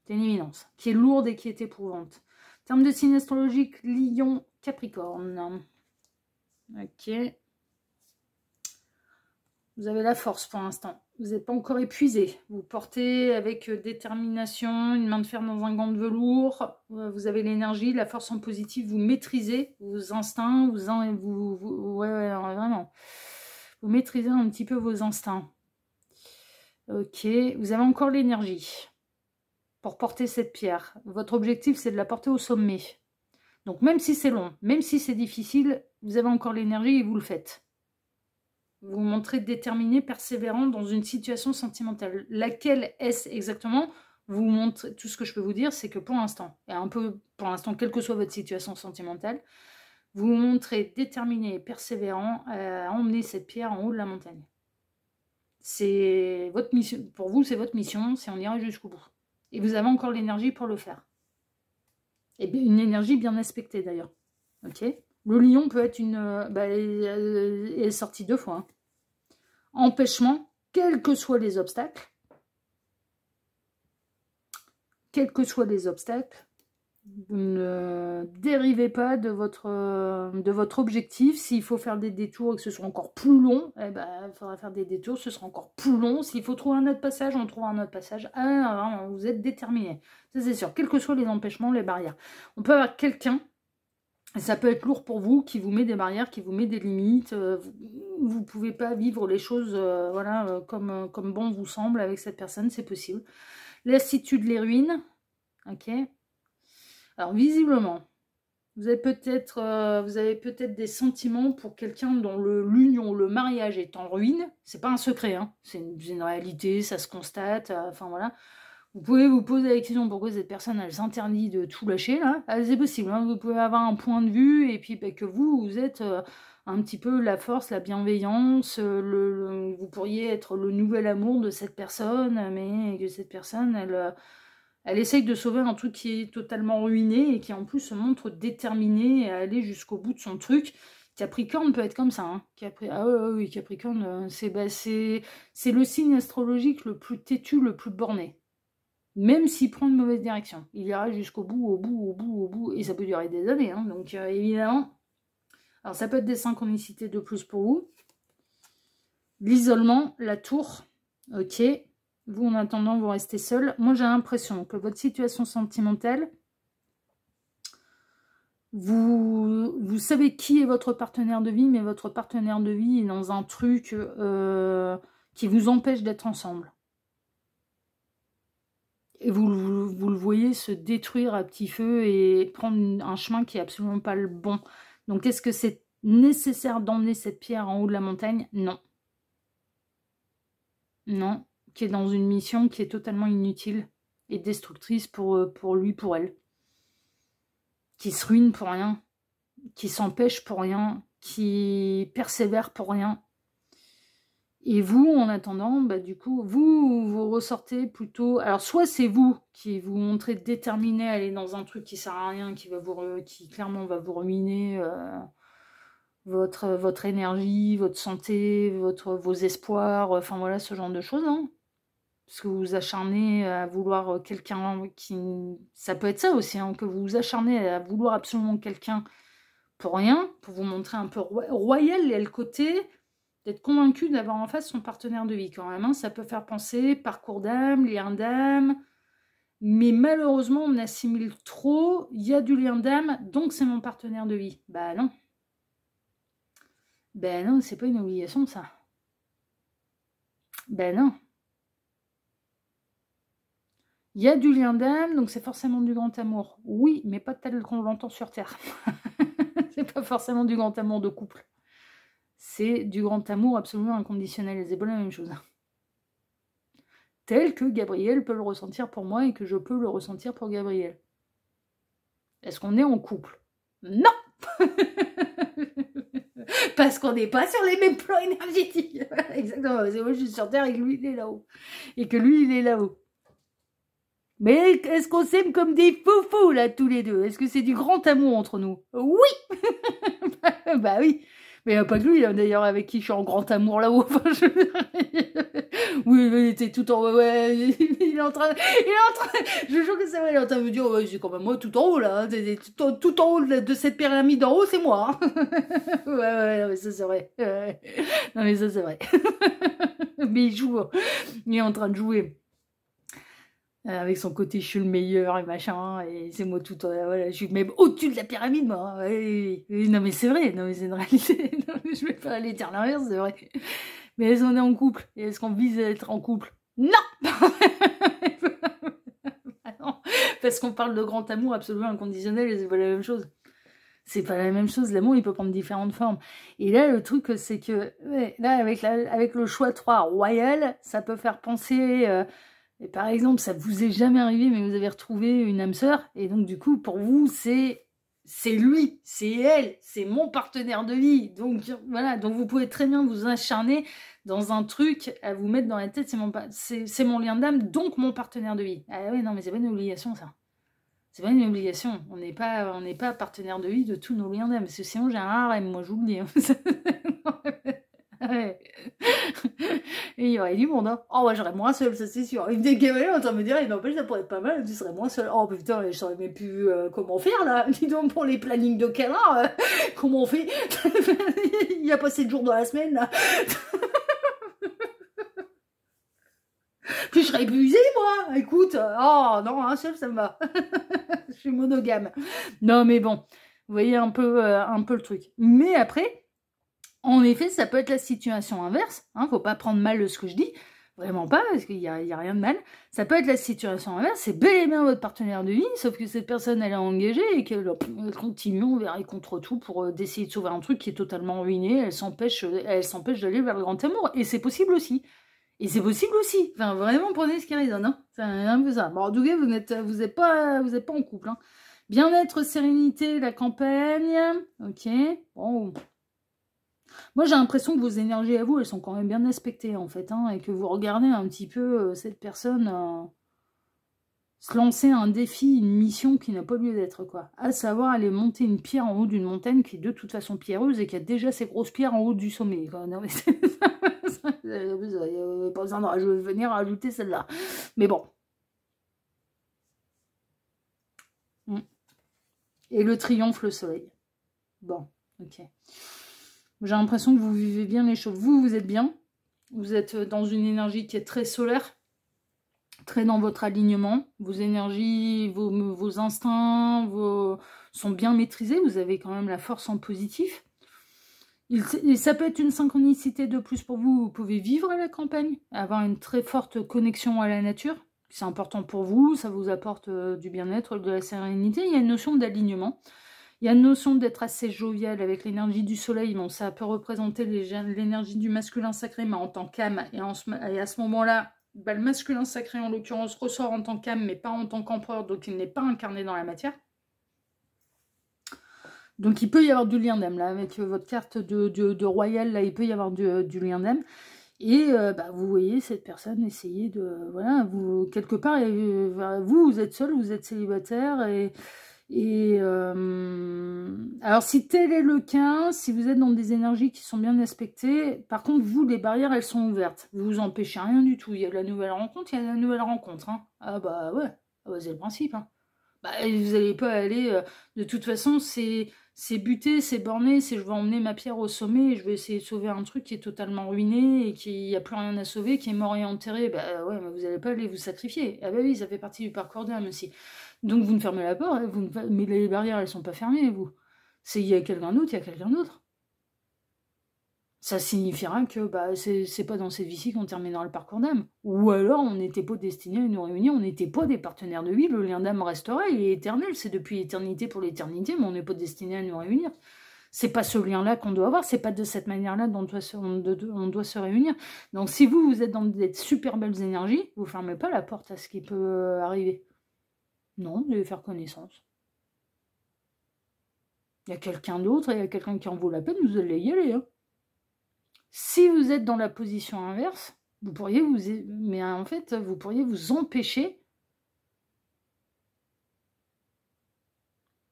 Speaker 1: C'est une évidence. Qui est lourde et qui est éprouvante. En termes de signe astrologique, Lion, Capricorne. Ok. Vous avez la force pour l'instant. Vous n'êtes pas encore épuisé. Vous portez avec détermination, une main de fer dans un gant de velours. Vous avez l'énergie, la force en positif. Vous maîtrisez vos instincts. Vraiment. Vous maîtrisez un petit peu vos instincts. Ok. Vous avez encore l'énergie pour porter cette pierre. Votre objectif, c'est de la porter au sommet. Donc, même si c'est long, même si c'est difficile, vous avez encore l'énergie et vous le faites. Vous vous montrez déterminé, persévérant dans une situation sentimentale. Laquelle est-ce exactement? Vous montrez, tout ce que je peux vous dire, c'est que pour l'instant, et un peu pour l'instant, quelle que soit votre situation sentimentale, vous vous montrez déterminé et persévérant à emmener cette pierre en haut de la montagne. C'est votre mission. Pour vous, c'est votre mission, c'est on ira jusqu'au bout. Et vous avez encore l'énergie pour le faire. Et bien, une énergie bien respectée d'ailleurs. Ok? Le lion peut être une... elle est sortie 2 fois. Hein. Empêchement, quels que soient les obstacles. Quels que soient les obstacles. Vous ne dérivez pas de votre objectif. S'il faut faire des détours et que ce soit encore plus long, eh ben, il faudra faire des détours, ce sera encore plus long. S'il faut trouver un autre passage, on trouvera un autre passage. Ah, vous êtes déterminé. Ça, c'est sûr. Quels que soient les empêchements, les barrières. On peut avoir quelqu'un, et ça peut être lourd pour vous, qui vous met des barrières, qui vous met des limites. Vous ne pouvez pas vivre les choses voilà, comme bon vous semble avec cette personne, c'est possible. Lassitude les ruines. Ok. Alors, visiblement, vous avez peut-être des sentiments pour quelqu'un dont l'union, le mariage est en ruine. C'est pas un secret, hein. C'est une réalité, ça se constate. Enfin, voilà. Vous pouvez vous poser la question pourquoi cette personne, elle s'interdit de tout lâcher, là. C'est possible, hein. Vous pouvez avoir un point de vue et puis que vous êtes un petit peu la force, la bienveillance. Vous pourriez être le nouvel amour de cette personne, mais que cette personne, elle essaye de sauver un truc qui est totalement ruiné et qui en plus se montre déterminée à aller jusqu'au bout de son truc. Capricorne peut être comme ça. Hein. Ah oui, Capricorne, c'est le signe astrologique le plus têtu, le plus borné. Même s'il prend une mauvaise direction. Il ira jusqu'au bout, au bout, au bout, au bout. Et ça peut durer des années. Hein. Donc évidemment, alors ça peut être des synchronicités de plus pour vous. L'isolement, la tour, ok. Vous, en attendant, vous restez seul. Moi, j'ai l'impression que votre situation sentimentale, vous savez qui est votre partenaire de vie, mais votre partenaire de vie est dans un truc qui vous empêche d'être ensemble. Et vous le voyez se détruire à petit feu et prendre un chemin qui n'est absolument pas le bon. Donc, est-ce que c'est nécessaire d'emmener cette pierre en haut de la montagne? Non. Non. Qui est dans une mission qui est totalement inutile et destructrice pour lui, pour elle. Qui se ruine pour rien, qui s'empêche pour rien, qui persévère pour rien. Et vous, en attendant, bah, du coup, vous ressortez plutôt... Alors, soit c'est vous qui vous montrez déterminé à aller dans un truc qui sert à rien, qui clairement va vous ruiner votre énergie, votre santé, vos espoirs, enfin voilà, ce genre de choses, hein. Parce que vous vous acharnez à vouloir quelqu'un qui... Ça peut être ça aussi, hein, que vous vous acharnez à vouloir absolument quelqu'un pour rien, pour vous montrer un peu royal, et le côté d'être convaincu d'avoir en face son partenaire de vie quand même. Hein. Ça peut faire penser parcours d'âme, lien d'âme, mais malheureusement, on assimile trop, il y a du lien d'âme, donc c'est mon partenaire de vie. Bah non. Ben non, c'est pas une obligation, ça. Ben non. Il y a du lien d'âme, donc c'est forcément du grand amour. Oui, mais pas tel qu'on l'entend sur Terre. C'est pas forcément du grand amour de couple. C'est du grand amour absolument inconditionnel. C'est pas la même chose. Tel que Gabriel peut le ressentir pour moi et que je peux le ressentir pour Gabriel. Est-ce qu'on est en couple? Non. Parce qu'on n'est pas sur les mêmes plans énergétiques. Exactement. Moi, je suis sur Terre et que lui, il est là-haut. Et que lui, il est là-haut. Mais est-ce qu'on s'aime comme des foufous, là, tous les deux? Est-ce que c'est du grand amour entre nous? Oui. Bah oui. Mais il n'y a pas que lui, hein, d'ailleurs, avec qui je suis en grand amour là-haut. Enfin, oui, il était tout en haut. Ouais, il est en train... Je jure que c'est vrai, il est en train de me dire, ouais, c'est quand même moi tout en haut, là. Tout en haut de cette pyramide en haut, c'est moi. Hein. Ouais, non, mais ça, c'est vrai. Non, mais ça, c'est vrai. Mais il joue. Il est en train de jouer. Avec son côté je suis le meilleur et machin, et c'est moi tout, voilà, je suis même au-dessus de la pyramide, moi. Ouais, non mais c'est vrai, non mais c'est une réalité. Non, mais je vais pas aller dire l'inverse, c'est vrai. Mais est-ce qu'on est en couple? Et est-ce qu'on vise à être en couple? Non. Non, parce qu'on parle de grand amour absolument inconditionnel et c'est pas la même chose. C'est pas la même chose, l'amour il peut prendre différentes formes. Et là le truc c'est que, ouais, là avec le choix 3 royal, ça peut faire penser... Et par exemple, ça vous est jamais arrivé, mais vous avez retrouvé une âme sœur, et donc du coup, pour vous, c'est lui, c'est elle, c'est mon partenaire de vie. Donc voilà, donc vous pouvez très bien vous acharner dans un truc, à vous mettre dans la tête, c'est mon lien d'âme, donc mon partenaire de vie. Ah ouais, non, mais c'est pas une obligation, ça. C'est pas une obligation. On n'est pas partenaire de vie de tous nos liens d'âme. Parce que sinon, j'ai un harem, moi, je vous le dis. Ouais. Et il y aurait du monde, hein. Oh, ouais, j'aurais moins seul, ça c'est sûr. Il me dégageait en train de me dire, il n'empêche, ça pourrait être pas mal, tu serais moins seul. Oh putain, je saurais même plus comment faire là. Dis donc, pour les plannings de câlin, comment on fait? Il y a pas 7 jours dans la semaine là. Puis je serais épuisée, moi. Écoute, oh non, un seul, ça me va. Je suis monogame. Non, mais bon, vous voyez un peu le truc. Mais après, en effet, ça peut être la situation inverse. Hein, faut pas prendre mal ce que je dis. Vraiment pas, parce qu'il y a rien de mal. Ça peut être la situation inverse. C'est bel et bien votre partenaire de vie, sauf que cette personne, elle est engagée et qu'elle continue envers et contre tout pour d'essayer de sauver un truc qui est totalement ruiné. Elle s'empêche d'aller vers le grand amour. Et c'est possible aussi. Et c'est possible aussi. Enfin, vraiment, prenez ce qui résonne. Hein. C'est un peu ça. Bon, en tout cas, vous êtes pas en couple. Hein. Bien-être, sérénité, la campagne. Ok. Bon. Moi, j'ai l'impression que vos énergies à vous, elles sont quand même bien respectées, en fait. Hein, et que vous regardez un petit peu cette personne se lancer un défi, une mission qui n'a pas lieu d'être, quoi. À savoir, aller monter une pierre en haut d'une montagne qui est de toute façon pierreuse et qui a déjà ses grosses pierres en haut du sommet. Quoi. Non, mais pas besoin de venir rajouter celle-là. Mais bon. Et le triomphe, le soleil. Bon, ok. J'ai l'impression que vous vivez bien les choses. Vous êtes bien. Vous êtes dans une énergie qui est très solaire. Très dans votre alignement. Vos énergies, vos instincts sont bien maîtrisés. Vous avez quand même la force en positif. Ça peut être une synchronicité de plus pour vous. Vous pouvez vivre à la campagne, avoir une très forte connexion à la nature. C'est important pour vous, ça vous apporte du bien-être, de la sérénité. Il y a une notion d'alignement. Il y a une notion d'être assez jovial avec l'énergie du soleil. Bon, ça peut représenter l'énergie du masculin sacré, mais en tant qu'âme. Et à ce moment-là, le masculin sacré, en l'occurrence, ressort en tant qu'âme, mais pas en tant qu'empereur, donc il n'est pas incarné dans la matière. Donc il peut y avoir du lien d'âme, là, avec votre carte de royal, là, il peut y avoir du lien d'âme. Et vous voyez cette personne essayer de... Voilà, vous, quelque part, vous êtes seul, vous êtes célibataire, alors si tel est le cas, si vous êtes dans des énergies qui sont bien respectées, par contre, vous, les barrières, elles sont ouvertes. Vous vous empêchez rien du tout. Il y a de la nouvelle rencontre, il y a de la nouvelle rencontre. Hein. Ah bah ouais, c'est le principe. Hein. Bah, vous n'allez pas aller... de toute façon, c'est buté, c'est borné, c'est je vais emmener ma pierre au sommet et je vais essayer de sauver un truc qui est totalement ruiné et qui n'y a plus rien à sauver, qui est mort et enterré. Bah ouais, mais vous n'allez pas aller vous sacrifier. Ah bah oui, ça fait partie du parcours d'âme aussi. Donc vous ne fermez la porte, mais les barrières, elles sont pas fermées, vous. Il y a quelqu'un d'autre, il y a quelqu'un d'autre. Ça signifiera que c'est pas dans cette vie-ci qu'on terminera le parcours d'âme. Ou alors on n'était pas destiné à nous réunir, on n'était pas des partenaires de vie, le lien d'âme restera, il est éternel, c'est depuis l'éternité pour l'éternité, mais on n'est pas destiné à nous réunir. C'est pas ce lien-là qu'on doit avoir, c'est pas de cette manière-là dont on doit se réunir. Donc si vous êtes dans des super belles énergies, vous fermez pas la porte à ce qui peut arriver. Non, vous allez faire connaissance. Il y a quelqu'un d'autre, il y a quelqu'un qui en vaut la peine, vous allez y aller. Hein. Si vous êtes dans la position inverse, vous pourriez vous pourriez vous empêcher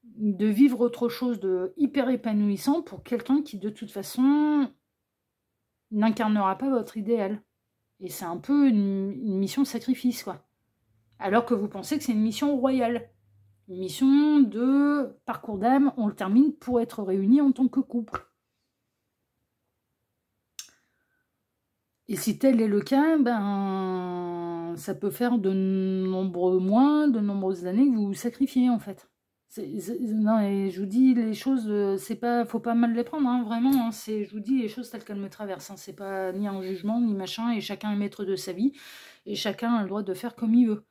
Speaker 1: de vivre autre chose de hyper épanouissant pour quelqu'un qui de toute façon n'incarnera pas votre idéal. Et c'est un peu une mission sacrifice, quoi. Alors que vous pensez que c'est une mission royale. Une mission de parcours d'âme, on le termine pour être réunis en tant que couple. Et si tel est le cas, ça peut faire de nombreuses années que vous vous sacrifiez, en fait. Non, et je vous dis, les choses, faut pas mal les prendre, hein, vraiment. Hein, je vous dis les choses telles qu'elles me traversent. Hein, c'est pas ni un jugement, ni machin, et chacun est maître de sa vie, et chacun a le droit de faire comme il veut.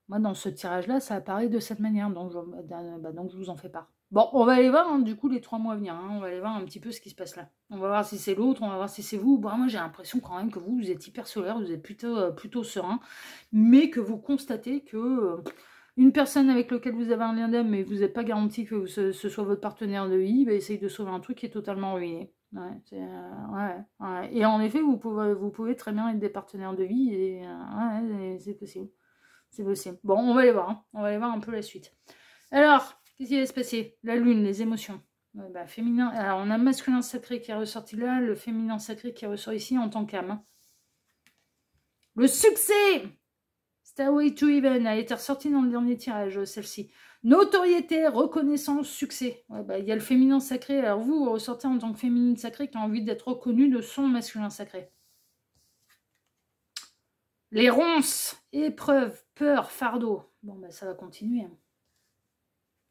Speaker 1: Moi, dans ce tirage-là, ça apparaît de cette manière, donc je vous en fais part. Bon, on va aller voir, hein, du coup, les 3 mois à venir. Hein, on va aller voir un petit peu ce qui se passe là. On va voir si c'est l'autre, on va voir si c'est vous. Bon, moi, j'ai l'impression quand même que vous êtes hyper solaire, vous êtes plutôt serein, mais que vous constatez que une personne avec laquelle vous avez un lien d'âme, mais vous n'êtes pas garanti que ce soit votre partenaire de vie, essaye de sauver un truc qui est totalement ruiné. Ouais. Et en effet, vous pouvez très bien être des partenaires de vie, et c'est possible. C'est possible. Bon, on va aller voir. Hein. On va aller voir un peu la suite. Alors, qu'est-ce qui va se passer? La lune, les émotions. Ouais, bah, féminin. Alors, on a masculin sacré qui est ressorti là, le féminin sacré qui ressort ici en tant qu'âme. Hein. Le succès! Stairway to Heaven, elle était ressortie dans le dernier tirage, celle-ci. Notoriété, reconnaissance, succès. Ouais, bah, il y a le féminin sacré. Alors vous ressortez en tant que féminine sacrée qui a envie d'être reconnue de son masculin sacré. Les ronces, épreuves, peur, fardeau. Bon, bah ça va continuer. Hein.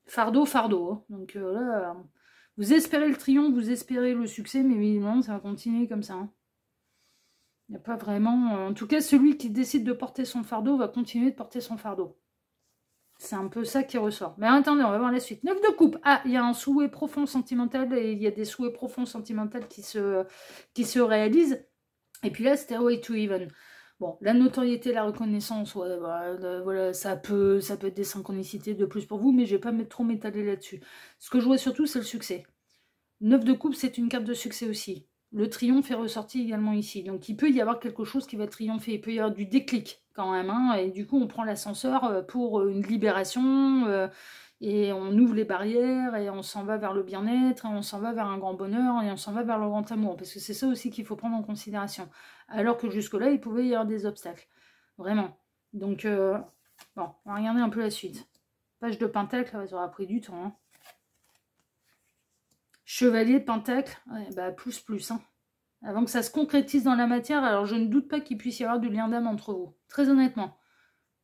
Speaker 1: Fardeau, fardeau. Hein. Donc là, vous espérez le triomphe, vous espérez le succès, mais évidemment, ça va continuer comme ça. Hein. Il n'y a pas vraiment... En tout cas, celui qui décide de porter son fardeau va continuer de porter son fardeau. C'est un peu ça qui ressort. Mais attendez, on va voir la suite. 9 de coupe. Ah, il y a un souhait profond sentimental et il y a des souhaits profonds sentimentaux qui se réalisent. Et puis là, Stairway to Heaven. Bon, la notoriété, la reconnaissance, ouais, voilà, ça peut être des synchronicités de plus pour vous, mais je ne vais pas trop m'étaler là-dessus. Ce que je vois surtout, c'est le succès. 9 de coupe, c'est une carte de succès aussi. Le triomphe est ressorti également ici. Donc, il peut y avoir quelque chose qui va triompher. Il peut y avoir du déclic quand même. Hein, et du coup, on prend l'ascenseur pour une libération. Et on ouvre les barrières. Et on s'en va vers le bien-être. Et on s'en va vers un grand bonheur. Et on s'en va vers le grand amour. Parce que c'est ça aussi qu'il faut prendre en considération. Alors que jusque-là, il pouvait y avoir des obstacles. Vraiment. Donc, bon, on va regarder un peu la suite. Page de pentacle, ça aura pris du temps. Hein. Chevalier de Pentacle, ouais, bah plus. Hein. Avant que ça se concrétise dans la matière, alors je ne doute pas qu'il puisse y avoir du lien d'âme entre vous. Très honnêtement.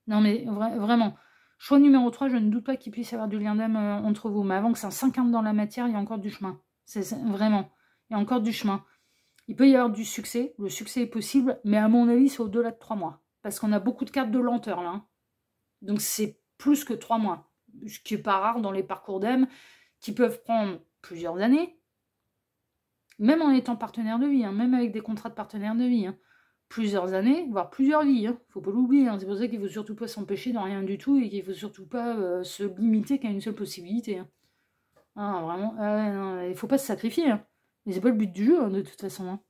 Speaker 1: Non mais vraiment. Choix numéro 3, je ne doute pas qu'il puisse y avoir du lien d'âme entre vous. Mais avant que ça s'incarne dans la matière, il y a encore du chemin. Vraiment. Il y a encore du chemin. Il peut y avoir du succès. Le succès est possible. Mais à mon avis, c'est au-delà de 3 mois. Parce qu'on a beaucoup de cartes de lenteur là. Hein. Donc c'est plus que 3 mois. Ce qui n'est pas rare dans les parcours d'âme qui peuvent prendre plusieurs années, même en étant partenaire de vie, hein, même avec des contrats de partenaire de vie, hein, plusieurs années, voire plusieurs vies, hein, faut pas l'oublier, hein, c'est pour ça qu'il faut surtout pas s'empêcher dans rien du tout et qu'il faut surtout pas se limiter qu'à une seule possibilité. Hein. Ah, vraiment, il faut pas se sacrifier, hein. Mais c'est pas le but du jeu, hein, de toute façon. Hein.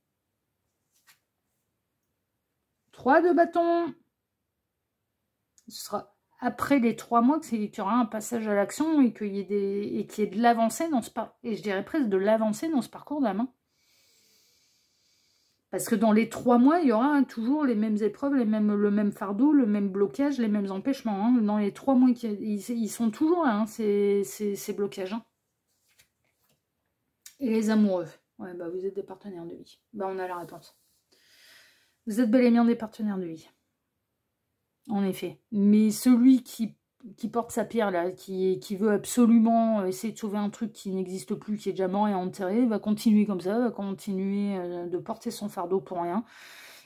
Speaker 1: 3 de bâton. Ce sera après les 3 mois qu'il y aura un passage à l'action et qu'il y ait de l'avancée dans ce parcours. Et je dirais presque de l'avancée dans ce parcours d'âme. Hein. Parce que dans les 3 mois, il y aura toujours les mêmes épreuves, le même fardeau, le même blocage, les mêmes empêchements. Hein. Dans les 3 mois, ils sont toujours là, hein, ces blocages. Hein. Et les amoureux. Ouais, bah vous êtes des partenaires de vie. Bah on a la réponse. Vous êtes bel et bien des partenaires de vie. En effet. Mais celui qui porte sa pierre, là, qui veut absolument essayer de sauver un truc qui n'existe plus, qui est déjà mort et enterré, va continuer comme ça, va continuer de porter son fardeau pour rien.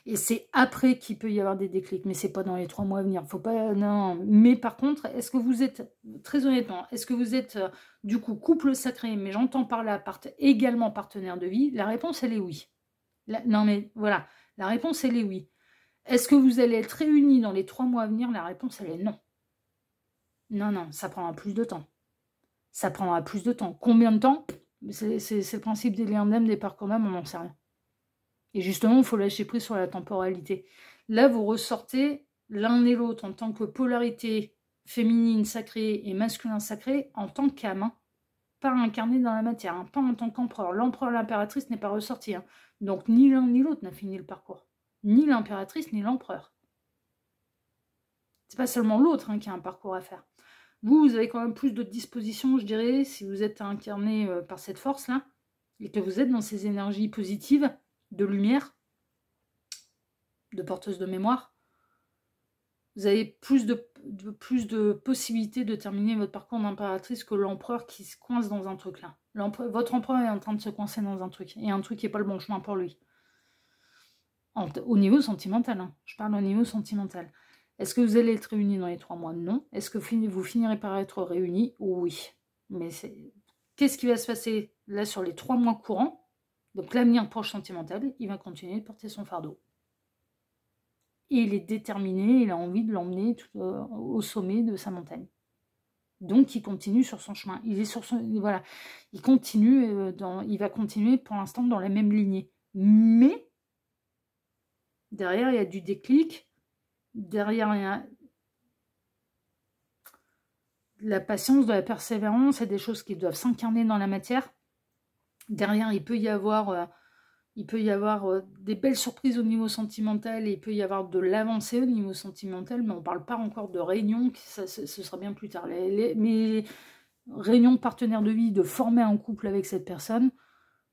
Speaker 1: Et c'est après qu'il peut y avoir des déclics, mais c'est pas dans les 3 mois à venir. Faut pas, non. Mais par contre, est-ce que vous êtes, très honnêtement, est-ce que vous êtes du coup couple sacré, mais j'entends par là également partenaire de vie? La réponse, elle est oui. Non mais voilà, la réponse, elle est oui. Est-ce que vous allez être réunis dans les 3 mois à venir? La réponse, elle est non. Non, ça prendra plus de temps. Ça prendra plus de temps. Combien de temps? C'est le principe des liens d'âme, des parcours d'âme, on n'en sait rien. Et justement, il faut lâcher prise sur la temporalité. Là, vous ressortez l'un et l'autre en tant que polarité féminine sacrée et masculin sacré en tant qu'âme, hein, pas incarné dans la matière, hein, pas en tant qu'empereur. L'empereur, l'impératrice n'est pas ressorti. Hein. Donc, ni l'un ni l'autre n'a fini le parcours. Ni l'impératrice, ni l'empereur. C'est pas seulement l'autre hein, qui a un parcours à faire. Vous avez quand même plus de disposition, je dirais, si vous êtes incarné par cette force-là, et que vous êtes dans ces énergies positives, de lumière, de porteuse de mémoire. Vous avez plus de possibilités de terminer votre parcours d'impératrice que l'empereur qui se coince dans un truc là. Votre empereur est en train de se coincer dans un truc, et un truc qui n'est pas le bon chemin pour lui. Au niveau sentimental, hein. Je parle au niveau sentimental. Est-ce que vous allez être réunis dans les 3 mois? Non. Est-ce que vous finirez par être réunis? Oui. Mais qu'est-ce qui va se passer là sur les 3 mois courants? Donc l'avenir proche sentimental, il va continuer de porter son fardeau. Et il est déterminé, il a envie de l'emmener au sommet de sa montagne. Donc il continue sur son chemin. Il est sur son, voilà, il continue, il va continuer pour l'instant dans la même lignée. Mais derrière, il y a du déclic. Derrière, de la patience, de la persévérance, et des choses qui doivent s'incarner dans la matière. Derrière, il peut y avoir des belles surprises au niveau sentimental, et il peut y avoir de l'avancée au niveau sentimental, mais on ne parle pas encore de réunion, ce sera bien plus tard. Mais réunion partenaire de vie, de former un couple avec cette personne,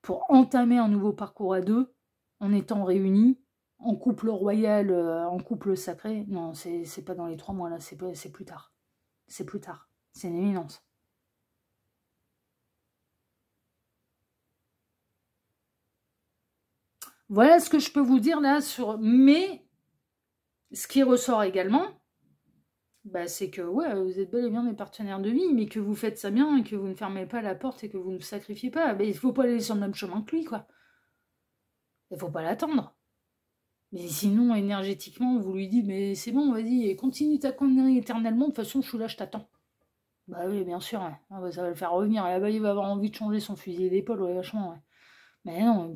Speaker 1: pour entamer un nouveau parcours à deux, en étant réunis, en couple royal, en couple sacré. Non, c'est pas dans les 3 mois là, c'est plus tard. C'est plus tard. C'est une éminence. Voilà ce que je peux vous dire là sur... Mais, ce qui ressort également, bah, c'est que ouais, vous êtes bel et bien des partenaires de vie, mais que vous faites ça bien, et que vous ne fermez pas la porte, et que vous ne sacrifiez pas. Bah, il ne faut pas aller sur le même chemin que lui, quoi. Il ne faut pas l'attendre. Mais sinon, énergétiquement, vous lui dites, mais c'est bon, vas-y, continue ta connerie éternellement, de toute façon, je suis là, je t'attends. Bah oui, bien sûr, ouais. Ah bah, ça va le faire revenir. Là-bas, il va avoir envie de changer son fusil d'épaule, ouais, vachement, ouais. Mais non,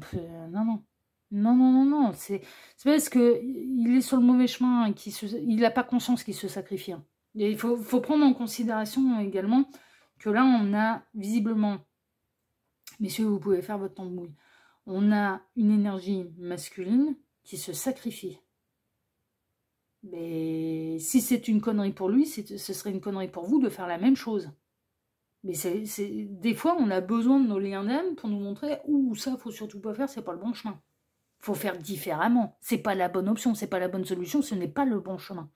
Speaker 1: non, non. Non, non, non, non. C'est parce qu'il est sur le mauvais chemin, et il n'a pas conscience qu'il se sacrifie. Hein. Et il faut prendre en considération également que là, on a visiblement, messieurs, vous pouvez faire votre temps de mouille, on a une énergie masculine qui se sacrifie. Mais si c'est une connerie pour lui, ce serait une connerie pour vous de faire la même chose. Mais des fois, on a besoin de nos liens d'âme pour nous montrer « Ouh, ça, faut surtout pas faire, c'est pas le bon chemin. » Faut faire différemment. C'est pas la bonne option, c'est pas la bonne solution, ce n'est pas le bon chemin.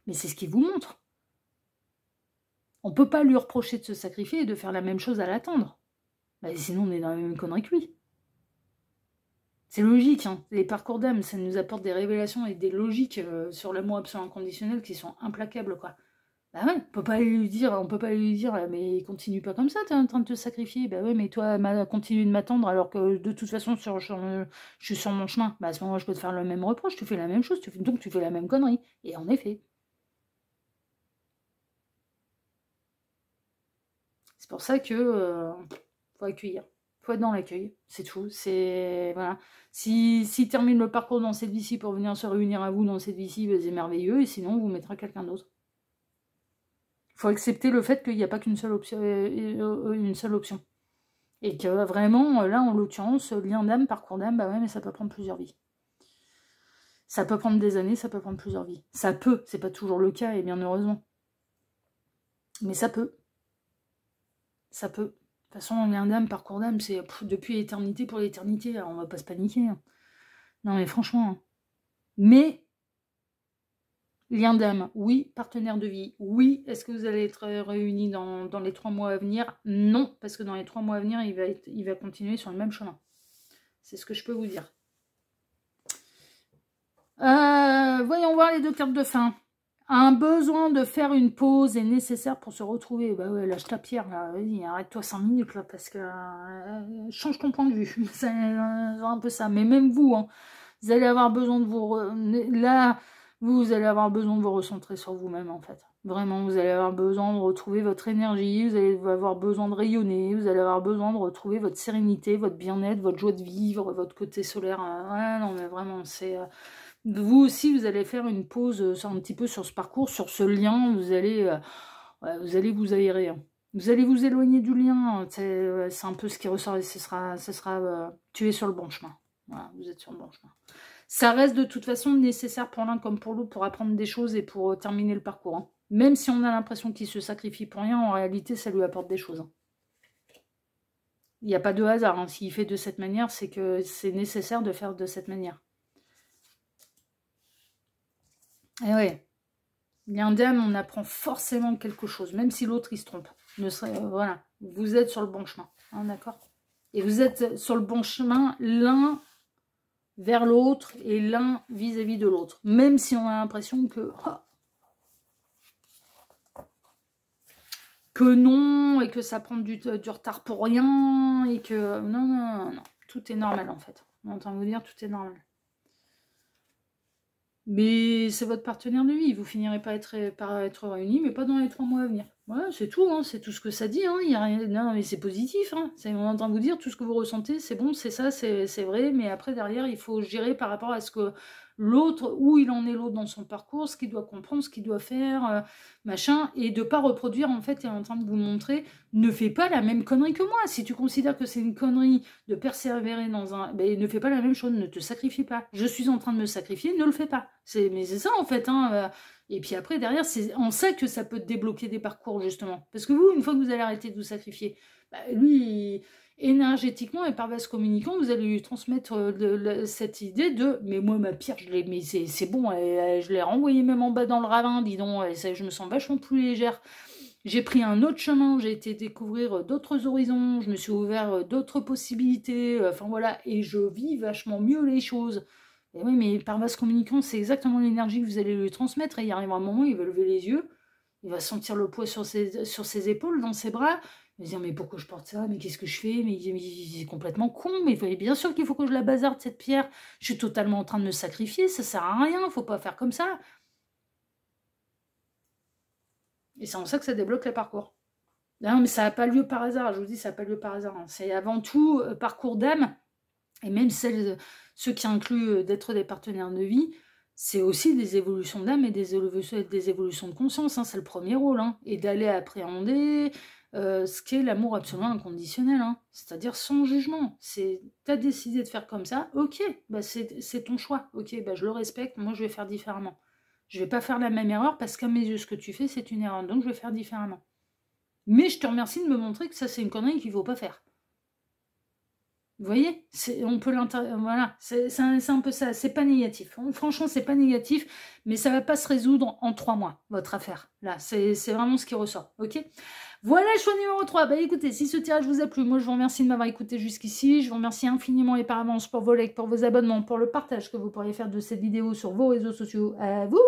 Speaker 1: Mais c'est ce qu'il vous montre. On peut pas lui reprocher de se sacrifier et de faire la même chose à l'attendre. Bah, sinon, on est dans la même connerie que lui. C'est logique, hein. Les parcours d'âme, ça nous apporte des révélations et des logiques sur l'amour absolu inconditionnel qui sont implacables, quoi. Bah ouais, on peut pas lui dire, mais continue pas comme ça, t'es en train de te sacrifier. Bah ouais, mais toi, continue de m'attendre alors que de toute façon, je suis sur mon chemin. Bah à ce moment-là, je peux te faire le même reproche, tu fais la même chose, donc tu fais la même connerie. Et en effet. C'est pour ça que faut accueillir. Faut être dans l'accueil, c'est tout. C'est voilà. S'il termine le parcours dans cette vie-ci pour venir se réunir à vous dans cette vie-ci, bah, c'est merveilleux, et sinon, on vous mettra quelqu'un d'autre. Il faut accepter le fait qu'il n'y a pas qu'une seule option, Et que vraiment, là, en l'occurrence, lien d'âme, parcours d'âme, bah ouais, mais ça peut prendre plusieurs vies. Ça peut prendre des années, ça peut prendre plusieurs vies. Ça peut, c'est pas toujours le cas, et bien heureusement. Mais ça peut. Ça peut. De toute façon, lien d'âme, parcours d'âme, c'est depuis l'éternité pour l'éternité. Alors, on va pas se paniquer. Hein. Non, mais franchement. Hein. Mais... Lien d'âme, oui. Partenaire de vie, oui. Est-ce que vous allez être réunis dans les 3 mois à venir? Non, parce que dans les 3 mois à venir, il va continuer sur le même chemin. C'est ce que je peux vous dire. Voyons voir les 2 cartes de fin. Un besoin de faire une pause est nécessaire pour se retrouver. Bah ouais, lâche ta pierre, là. Vas-y, arrête-toi 5 minutes, là, parce que... change ton point de vue. C'est un peu ça. Mais même vous, hein, vous allez avoir besoin de vous... Là... Vous allez avoir besoin de vous recentrer sur vous-même, en fait. Vraiment, vous allez avoir besoin de retrouver votre énergie, vous allez avoir besoin de rayonner, vous allez avoir besoin de retrouver votre sérénité, votre bien-être, votre joie de vivre, votre côté solaire. Ouais, non, mais vraiment, c'est... Vous aussi, vous allez faire une pause un petit peu sur ce parcours, sur ce lien. Vous allez vous aérer. Hein. Vous allez vous éloigner du lien. C'est un peu ce qui ressort, et ce sera tu es sur le bon chemin. Voilà, vous êtes sur le bon chemin. Ça reste de toute façon nécessaire pour l'un comme pour l'autre pour apprendre des choses et pour terminer le parcours. Hein. Même si on a l'impression qu'il se sacrifie pour rien, en réalité, ça lui apporte des choses. Hein. Il n'y a pas de hasard. Hein. S'il fait de cette manière, c'est que c'est nécessaire de faire de cette manière. Et ouais, lien d'âme, on apprend forcément quelque chose, même si l'autre, il se trompe. Voilà, vous êtes sur le bon chemin. Hein, d'accord? Et vous êtes sur le bon chemin, l'un... vers l'autre et l'un vis-à-vis de l'autre. Même si on a l'impression que non, et que ça prend du retard pour rien, et que... Non, non, non, non. Tout est normal, en fait. On entend vous dire, tout est normal. Mais c'est votre partenaire de vie. Vous finirez par être réunis, mais pas dans les 3 mois à venir. Voilà, c'est tout, hein, c'est tout ce que ça dit. Hein, y a rien... Non, mais c'est positif. Hein, on entend vous dire tout ce que vous ressentez, c'est bon, c'est ça, c'est vrai. Mais après, derrière, il faut gérer par rapport à ce que l'autre, où il en est l'autre dans son parcours, ce qu'il doit comprendre, ce qu'il doit faire, machin, et de pas reproduire, en fait, et en train de vous montrer, ne fais pas la même connerie que moi. Si tu considères que c'est une connerie de persévérer dans un... Ben, ne fais pas la même chose, ne te sacrifie pas. Je suis en train de me sacrifier, ne le fais pas. Mais c'est ça, en fait, hein. Et puis après, derrière, c'est en ça que ça peut te débloquer des parcours, justement. Parce que vous, une fois que vous allez arrêter de vous sacrifier, bah, lui, énergétiquement et par vase communicant, vous allez lui transmettre cette idée de « mais moi, ma pierre, je l'ai, mais c'est bon, je l'ai renvoyée même en bas dans le ravin, dis donc, je me sens vachement plus légère. J'ai pris un autre chemin, j'ai été découvrir d'autres horizons, je me suis ouvert d'autres possibilités, enfin voilà, et je vis vachement mieux les choses. » Et oui, mais par vase communicant, c'est exactement l'énergie que vous allez lui transmettre, et il arrivera un moment, il va lever les yeux, il va sentir le poids sur ses épaules, dans ses bras, il va dire mais pourquoi je porte ça, mais qu'est-ce que je fais, mais c'est complètement con, mais bien sûr qu'il faut que je la bazarde cette pierre, je suis totalement en train de me sacrifier, ça sert à rien, faut pas faire comme ça. Et c'est en ça que ça débloque les parcours. Non mais ça n'a pas lieu par hasard, je vous dis ça n'a pas lieu par hasard, hein. C'est avant tout parcours d'âme, et même ceux qui incluent d'être des partenaires de vie, c'est aussi des évolutions d'âme et des évolutions de conscience, hein, c'est le premier rôle, hein, et d'aller appréhender ce qu'est l'amour absolument inconditionnel, hein, c'est-à-dire sans jugement. T'as décidé de faire comme ça, ok, bah c'est ton choix, ok, bah je le respecte, moi je vais faire différemment. Je vais pas faire la même erreur parce qu'à mes yeux ce que tu fais c'est une erreur, donc je vais faire différemment. Mais je te remercie de me montrer que ça c'est une connerie qu'il ne faut pas faire. Vous voyez, on peut voilà, c'est un peu ça, c'est pas négatif. Franchement, c'est pas négatif, mais ça va pas se résoudre en 3 mois, votre affaire. Là, c'est vraiment ce qui ressort, ok? Voilà le choix numéro 3. Bah écoutez, si ce tirage vous a plu, moi je vous remercie de m'avoir écouté jusqu'ici. Je vous remercie infiniment et par avance pour vos likes, pour vos abonnements, pour le partage que vous pourriez faire de cette vidéo sur vos réseaux sociaux. À vous!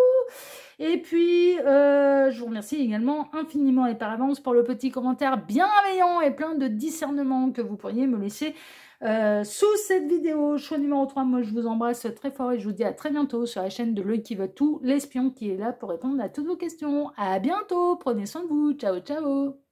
Speaker 1: Et puis, je vous remercie également infiniment et par avance pour le petit commentaire bienveillant et plein de discernement que vous pourriez me laisser sous cette vidéo. Choix numéro 3, moi je vous embrasse très fort et je vous dis à très bientôt sur la chaîne de L'Œil qui voit tout, l'espion qui est là pour répondre à toutes vos questions. À bientôt, prenez soin de vous, ciao ciao.